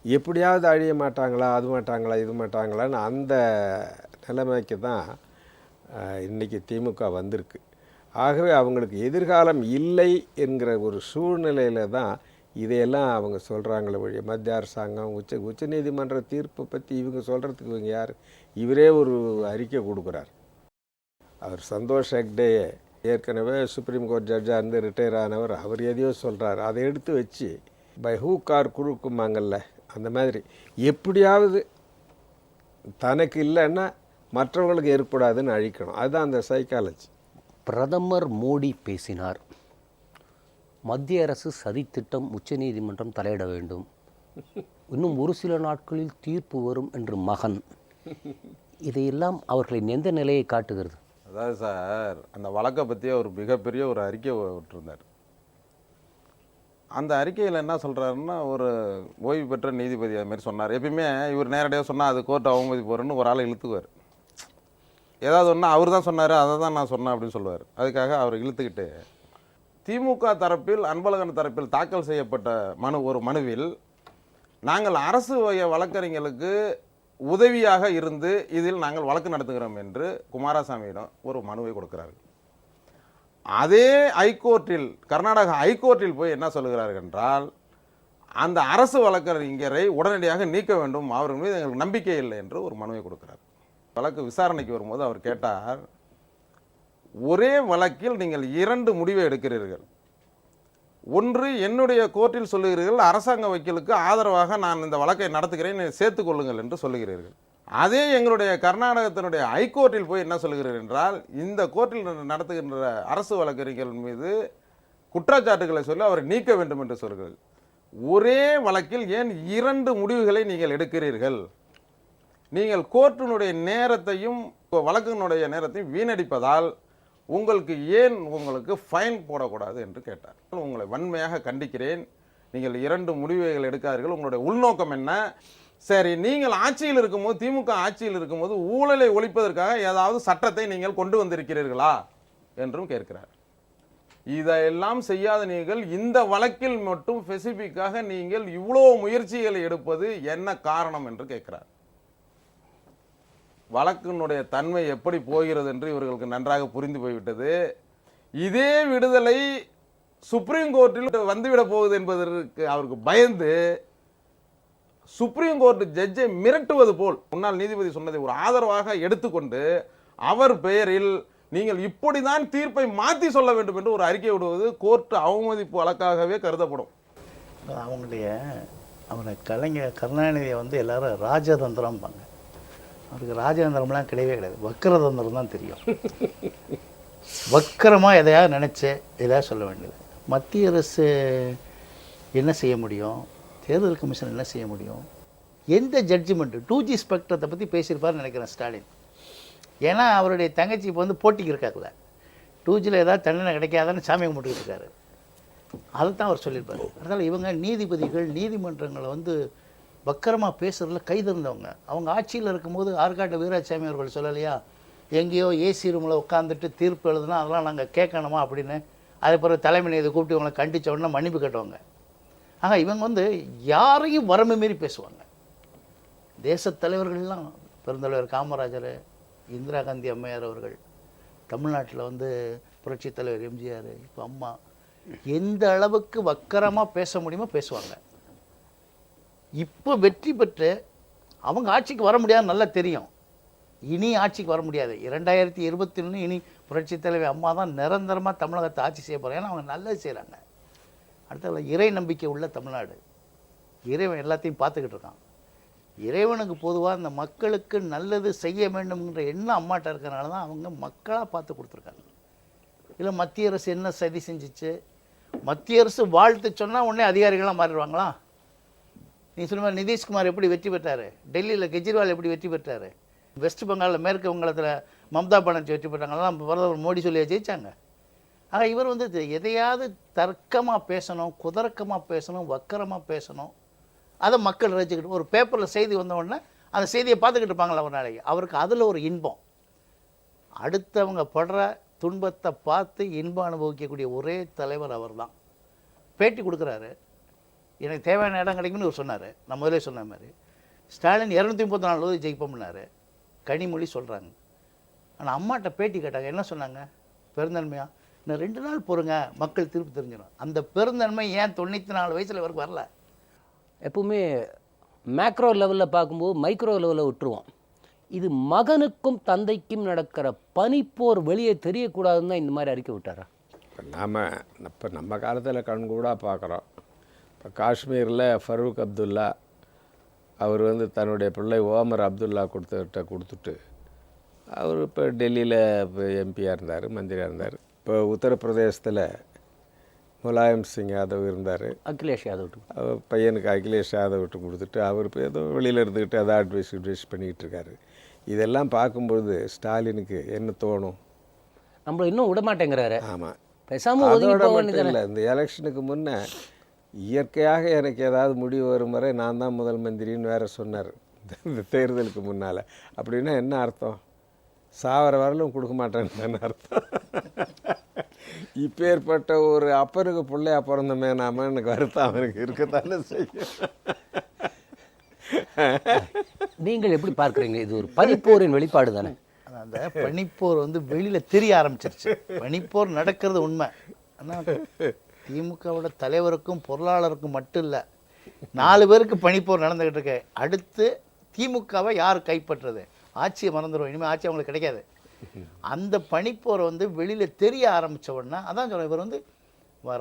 எப்படியாவது அழிய மாட்டாங்களா, அது மாட்டாங்களா, இது மாட்டாங்களான்னு அந்த நிலைமைக்கு தான் இன்றைக்கி திமுக வந்திருக்கு. ஆகவே அவங்களுக்கு எதிர்காலம் இல்லை என்கிற ஒரு சூழ்நிலையில் தான் இதையெல்லாம் அவங்க சொல்கிறாங்களே வழிய, மத்திய அரசாங்கம் உச்ச நீதிமன்ற தீர்ப்பை பற்றி இவங்க சொல்கிறதுக்கு இவங்க யார்? இவரே ஒரு அறிக்கை கொடுக்குறார். அவர் சந்தோஷ் ஹெக்டே ஏற்கனவே சுப்ரீம் கோர்ட் ஜட்ஜாக இருந்து ரிட்டையர் ஆனவர் அவர் எதையோ சொல்கிறார், அதை எடுத்து வச்சு பை ஹூக் ஆர் குறுக்குமாங்கல்ல அந்த மாதிரி எப்படியாவது தனக்கு இல்லைன்னா மற்றவங்களுக்கு ஏற்படாதுன்னு அழிக்கணும். அதுதான் அந்த சைக்காலஜி. பிரதமர் மோடி பேசினார், மத்திய அரசு சதித்திட்டம் உச்சநீதிமன்றம் தலையிட வேண்டும், இன்னும் ஒரு சில நாட்களில் தீர்ப்பு வரும் என்று மகன். இதையெல்லாம் அவர்களின் எந்த நிலையை காட்டுகிறது? அதாவது சார், அந்த வழக்கை பற்றி ஒரு மிகப்பெரிய ஒரு அறிக்கை விட்டுருந்தார். அந்த அறிக்கையில் என்ன சொல்கிறாருன்னா, ஒரு ஓய்வு பெற்ற நீதிபதி அது மாதிரி சொன்னார். எப்பயுமே இவர் நேரடியாக சொன்னால் அது கோர்ட் அவமதிப்பு வரும்னு ஒரு ஆளை இழுத்துக்குவார். ஏதாவது ஒன்று அவர் தான் சொன்னார், அதை தான் நான் சொன்னேன் அப்படின்னு சொல்லுவார். அதுக்காக அவர் இழுத்துக்கிட்டு திமுக தரப்பில், அன்பழகன் தரப்பில் தாக்கல் செய்யப்பட்ட ஒரு மனுவில் நாங்கள் அரசு வழக்கறிஞர்களுக்கு உதவியாக இருந்து இதில் நாங்கள் வழக்கு நடத்துகிறோம் என்று குமாரசாமியிடம் ஒரு மனுவை கொடுக்கிறார்கள். அதே ஹைகோர்ட்டில், கர்நாடக ஹைகோர்ட்டில் போய் என்ன சொல்லுகிறார்கள் என்றால், அந்த அரசு வழக்கறிஞரை உடனடியாக நீக்க வேண்டும், அவர்கள் மீது எங்களுக்கு நம்பிக்கை இல்லை என்று ஒரு மனுவை கொடுக்கிறார். வழக்கு விசாரணைக்கு வரும்போது அவர் கேட்டார், ஒரே வழக்கில் நீங்கள் 2 முடிவை எடுக்கிறீர்கள். ஒன்று, என்னுடைய கோர்ட்டில் சொல்லுகிறீர்கள் அரசாங்க வக்கீலுக்கு ஆதரவாக நான் இந்த வழக்கை நடத்துகிறேன், சேர்த்துக் கொள்ளுங்கள் என்று சொல்லுகிறீர்கள். அதே எங்களுடைய கர்நாடகத்தினுடைய ஹைகோர்ட்டில் போய் என்ன சொல்லுகிறீர்கள் என்றால், இந்த கோர்ட்டில் நடத்துகின்ற அரசு வழக்கறிஞர்கள் மீது குற்றச்சாட்டுகளை சொல்லி அவரை நீக்க வேண்டும் என்று சொல்கிறீர்கள். ஒரே வழக்கில் ஏன் 2 முடிவுகளை நீங்கள் எடுக்கிறீர்கள்? நீங்கள் கோர்ட்டினுடைய நேரத்தையும் வழக்கினுடைய நேரத்தையும் வீணடிப்பதால் உங்களுக்கு ஃபைன் போடக்கூடாது என்று கேட்டார். உங்களை வன்மையாக கண்டிக்கிறேன், நீங்கள் 2 முடிவுகள் எடுக்காதீர்கள், உங்களுடைய உள்நோக்கம் என்ன? சரி, நீங்கள் ஆட்சியில் இருக்கும்போது, திமுக ஆட்சியில் இருக்கும்போது ஊழலை ஒழிப்பதற்காக ஏதாவது சட்டத்தை நீங்கள் கொண்டு வந்திருக்கிறீர்களா என்றும் கேட்கிறார். இதையெல்லாம் செய்யாத நீங்கள் இந்த வழக்கில் மட்டும் ஸ்பெசிபிக்காக நீங்கள் இவ்வளோ முயற்சிகளை எடுப்பது என்ன காரணம் என்று கேட்கிறார். வழக்கினுடைய தன்மை எப்படி போகிறது என்று இவர்களுக்கு நன்றாக புரிந்து போய்விட்டது. இதே விடுதலை சுப்ரீம் கோர்ட்டில் வந்துவிட போகுது என்பதற்கு அவருக்கு பயந்து சுப்ரீம் கோர்ட் ஜட்ஜை மிரட்டுவது போல் முன்னாள் நீதிபதி சொன்னதை ஒரு ஆதரவாக எடுத்துக்கொண்டு அவர் பெயரில் நீங்கள் இப்படிதான் தீர்ப்பை மாற்றி சொல்ல வேண்டும் என்று ஒரு அறிக்கை விடுவது கோர்ட் அவமதிப்பு வழக்காகவே கருதப்படும். அவரை கருணாநிதியை எல்லாரும் ராஜதந்திரம்பாங்க. அவருக்கு ராஜதந்திரம்லாம் கிடையவே கிடையாது, வக்கரதந்திரம் தான் தெரியும். வக்கரமாக எதையாவது நினச்சி எதையாவது சொல்ல வேண்டியது. மத்திய அரசு என்ன செய்ய முடியும்? தேர்தல் கமிஷன் என்ன செய்ய முடியும்? எந்த ஜட்ஜ்மெண்ட்டு 2G ஸ்பெக்ட்ரத்தை பற்றி பேசியிருப்பார்னு நினைக்கிறேன் ஸ்டாலின். ஏன்னா அவருடைய தங்கச்சி இப்போ போட்டிக்கு இருக்காக்குல, 2Gயில் ஏதாவது தண்டனை கிடைக்காதான்னு சாமி கும்பிட்டுக்கிட்டு இருக்காரு. அதை தான் அவர் சொல்லியிருப்பார். அதனால் இவங்க நீதிபதிகள் நீதிமன்றங்களை வக்கரமாக பேசுகிறதுல கைதிருந்தவங்க. அவங்க ஆட்சியில் இருக்கும்போது ஆற்காட்டு வீராசாமி அவர்கள் சொல்லலையா, எங்கேயோ ஏசி ரூமில் உட்காந்துட்டு தீர்ப்பு எழுதுனா அதெல்லாம் நாங்கள் கேட்கணுமா அப்படின்னு. அதே பிறகு தலைமை நீதி கூப்பிட்டு இவங்களை கண்டித்த உடனே மன்னிப்பு கட்டுவாங்க. ஆக இவங்க யாரையும் வரம்பு மீறி பேசுவாங்க. தேசத் தலைவர்கள்லாம், பெருந்தலைவர் காமராஜர், இந்திரா காந்தி அம்மையார் அவர்கள், தமிழ்நாட்டில் புரட்சித் தலைவர் எம்ஜிஆர், இப்போ அம்மா, எந்த அளவுக்கு வக்கரமாக பேச முடியுமோ பேசுவாங்க. இப்போ வெற்றி பெற்று அவங்க ஆட்சிக்கு வர முடியாதுன்னு நல்லா தெரியும். இனி ஆட்சிக்கு வர முடியாது. 2021 இனி புரட்சித் தலைவி அம்மா தான் நிரந்தரமாக தமிழகத்தை ஆட்சி செய்ய போகிறாங்க. ஏன்னா அவங்க நல்லது செய்கிறாங்க. அடுத்த இறை நம்பிக்கை உள்ள தமிழ்நாடு. இறைவன் எல்லாத்தையும் பார்த்துக்கிட்டு இருக்கான். இறைவனுக்கு பொதுவாக இந்த மக்களுக்கு நல்லது செய்ய வேண்டும்ன்ற எண்ணம் அம்மாட்ட இருக்கிறனால தான் அவங்க மக்களாக பார்த்து கொடுத்துருக்காங்க. இல்லை மத்திய அரசு என்ன சதி செஞ்சிச்சு, மத்திய அரசு வாழ்த்து சொன்னால் உடனே அதிகாரிகளாக மாறிடுவாங்களா? நீ சொன்ன மாதிரி நிதிஷ்குமார் எப்படி வெற்றி பெற்றார், டெல்லியில் கெஜ்ரிவால் எப்படி வெற்றி பெற்றார், வெஸ்ட் பெங்காலில் மேற்கு வங்காளத்தில் மம்தா பானர்ஜி வெற்றி பெற்றாங்கலாம் பிரதமர் மோடி சொல்லியா ஜெயிச்சாங்க. ஆக இவர் வந்து எதையாவது தர்க்கமாக பேசணும், குதர்க்கமாக பேசணும், வக்கரமாக பேசணும், அதை மக்கள் ரசிச்சுக்கிட்டு ஒரு பேப்பரில் செய்தி வந்த உடனே அந்த செய்தியை பார்த்துக்கிட்டு இருப்பாங்களா ஒரு நாளைக்கு. அவருக்கு அதில் ஒரு இன்பம். அடுத்தவங்க படுற துன்பத்தை பார்த்து இன்பம் அனுபவிக்கக்கூடிய ஒரே தலைவர் அவர் தான். பேட்டி கொடுக்குறாரு, எனக்கு தேவையான இடம் கிடைக்கும்னு இவர் சொன்னார். நான் முதலே சொன்ன மாதிரி ஸ்டாலின் 234 தொகுதி ஜெயிப்போம்னாரு. கனிமொழி சொல்கிறாங்க. ஆனால் அம்மாட்ட பேட்டி கேட்டாங்க, என்ன சொன்னாங்க? பெருந்தன்மையாக இன்னும் 2 நாள் பொறுங்க, மக்கள் திருப்பி தெரிஞ்சிடும். அந்த பெருந்தன்மை ஏன் 94 வயசில் இவருக்கு வரல? எப்பவுமே மேக்ரோ லெவலில் பார்க்கும்போது மைக்ரோ லெவலில் விட்டுருவோம். இது மகனுக்கும் தந்தைக்கும் நடக்கிற பனிப்போர் வெளியே தெரியக்கூடாதுன்னு தான் இந்த மாதிரி அறிக்கை விட்டாரா? இப்போ நம்ம காலத்தில் கண்கூடாக பார்க்குறோம். இப்போ காஷ்மீரில் ஃபரூக் அப்துல்லா அவர் வந்து தன்னுடைய பிள்ளை ஓமர் அப்துல்லா கொடுத்துட்டு அவர் இப்போ டெல்லியில் இப்போ எம்பியாக இருந்தார், மந்திரியாக இருந்தார். இப்போ உத்தரப்பிரதேசத்தில் முலாயம் சிங் யாதவ் இருந்தார், அகிலேஷ் யாதவ் அவர் பையனுக்கு அகிலேஷ் யாதவ்ட்டு கொடுத்துட்டு அவர் இப்போ ஏதோ வெளியில் இருந்துக்கிட்டு அதை அட்வைஸ் பண்ணிக்கிட்டு இருக்காரு. இதெல்லாம் பார்க்கும்பொழுது ஸ்டாலினுக்கு என்ன தோணும்? நம்மள இன்னும் விட மாட்டேங்கிறாரு. ஆமாம், பேசாமல் அதோட மட்டும் இல்லை, இந்த எலெக்ஷனுக்கு முன்னே இயற்கையாக எனக்கு ஏதாவது முடிவு வரும் வரை நான் தான் முதல் மந்திரின்னு வேற சொன்னார் இந்த தேர்தலுக்கு முன்னால். அப்படின்னா என்ன அர்த்தம்? சாவர வரலும் கொடுக்க மாட்டேன்னு தானே அர்த்தம். இப்பேற்பட்ட ஒரு அப்பருக்கு பிள்ளையா பிறந்தமே நாம எனக்கு வருத்தம் அவனுக்கு இருக்கத்தானே செய்யும். நீங்கள் எப்படி பார்க்குறீங்க? இது ஒரு பனிப்போரின் வெளிப்பாடு தானே? அந்த பனிப்போர் வந்து வெளியில் தெரிய ஆரம்பிச்சிருச்சு. பனிப்போர் நடக்கிறது உண்மை. ஆனால் திமுகவோட தலைவருக்கும் பொருளாளருக்கும் மட்டும் இல்லை, 4 பேருக்கு பனிப்போர் நடந்துக்கிட்டு இருக்கு. அடுத்து திமுகவை யார் கைப்பற்றுறது? ஆட்சியை மறந்துடும், இனிமேல் ஆட்சி அவங்களுக்கு கிடைக்காது. அந்த பனிப்போரை வந்து வெளியில் தெரிய ஆரம்பித்த உடனே அதான் சொல்ல, இவர் வந்து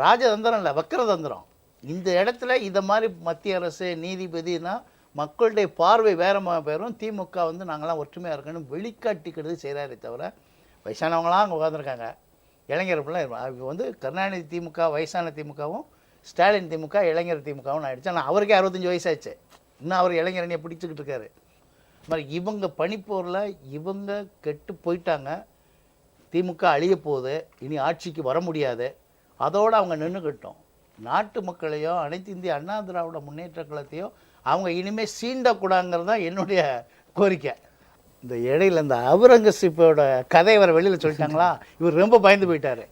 ராஜதந்திரம் இல்லை, வக்கரதந்திரம். இந்த இடத்துல இதை மாதிரி மத்திய அரசு நீதிபதினா மக்களுடைய பார்வை வேற பேரும் திமுக வந்து நாங்களாம் ஒற்றுமையாக இருக்கணும் வெளிக்காட்டிக்கிறது செய்கிறாரே தவிர, வயசானவங்களாம் அங்கே உட்காந்துருக்காங்க, இளைஞர் பிள்ளை வந்து கருணாநிதி திமுக வயசான திமுகவும் ஸ்டாலின் திமுக இளைஞர் திமுகவும் ஆகிடுச்சு. ஆனால் அவருக்கே 65 வயசாச்சு, இன்னும் அவர் இளைஞரணியை பிடிச்சிக்கிட்டு இருக்காரு. மாதிரி இவங்க பனிப்போரில் இவங்க கெட்டு போயிட்டாங்க. திமுக அழிய போகுது, இனி ஆட்சிக்கு வர முடியாது. அதோடு அவங்க நின்றுக்கிட்டோம். நாட்டு மக்களையோ அனைத்து இந்திய அண்ணா திராவிட முன்னேற்ற கழகத்தையோ அவங்க இனிமேல் சீண்டக்கூடாங்கிறது தான் என்னுடைய கோரிக்கை. இந்த இடையில இந்த அவுரங்கசீப்போட கதை வர வெளியில் சொல்லிட்டாங்களா, இவர் ரொம்ப பயந்து போயிட்டார்.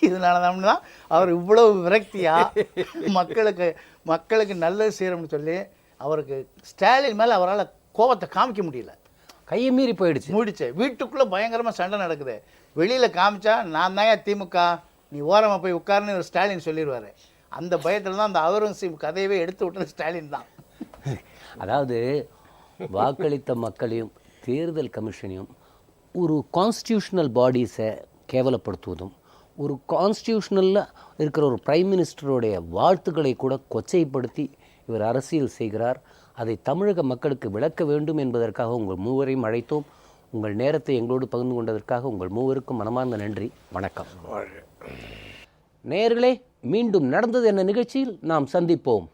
இதனால தான் அவர் இவ்வளவு விரக்தியாக மக்களுக்கு நல்லது செய்யணும்னு சொல்லி அவருக்கு ஸ்டாலின் மேலே அவரால் கோபத்தை காமிக்க முடியல. கையை மீறி போயிடுச்சு. வீட்டுக்குள்ளே பயங்கரமாக சண்டை நடக்குது. வெளியில் காமிச்சா நான் தான் திமுக, நீ ஓரமாக போய் உட்காருன்னு ஒரு ஸ்டாலின் சொல்லிடுவார். அந்த பயத்தில் தான் அந்த அவுரங்கசீப் கதையவே எடுத்து விட்டது ஸ்டாலின் தான். அதாவது வாக்களித்த மக்களையும் தேர்தல் கமிஷனையும் ஒரு கான்ஸ்டியூஷனல் பாடிஸை கேவலப்படுத்துவதும், ஒரு கான்ஸ்டியூஷனலில் இருக்கிற ஒரு பிரைம் மினிஸ்டருடைய வாழ்த்துக்களை கூட கொச்சைப்படுத்தி இவர் அரசியல் செய்கிறார். அதை தமிழக மக்களுக்கு விளக்க வேண்டும் என்பதற்காக உங்கள் மூவரையும் அழைத்தோம். உங்கள் நேரத்தை எங்களோடு பகிர்ந்து கொண்டதற்காக உங்கள் மூவருக்கும் மனமார்ந்த நன்றி. வணக்கம். நேயர்களே, மீண்டும் நடந்தது என்ன நிகழ்ச்சியில் நாம் சந்திப்போம்.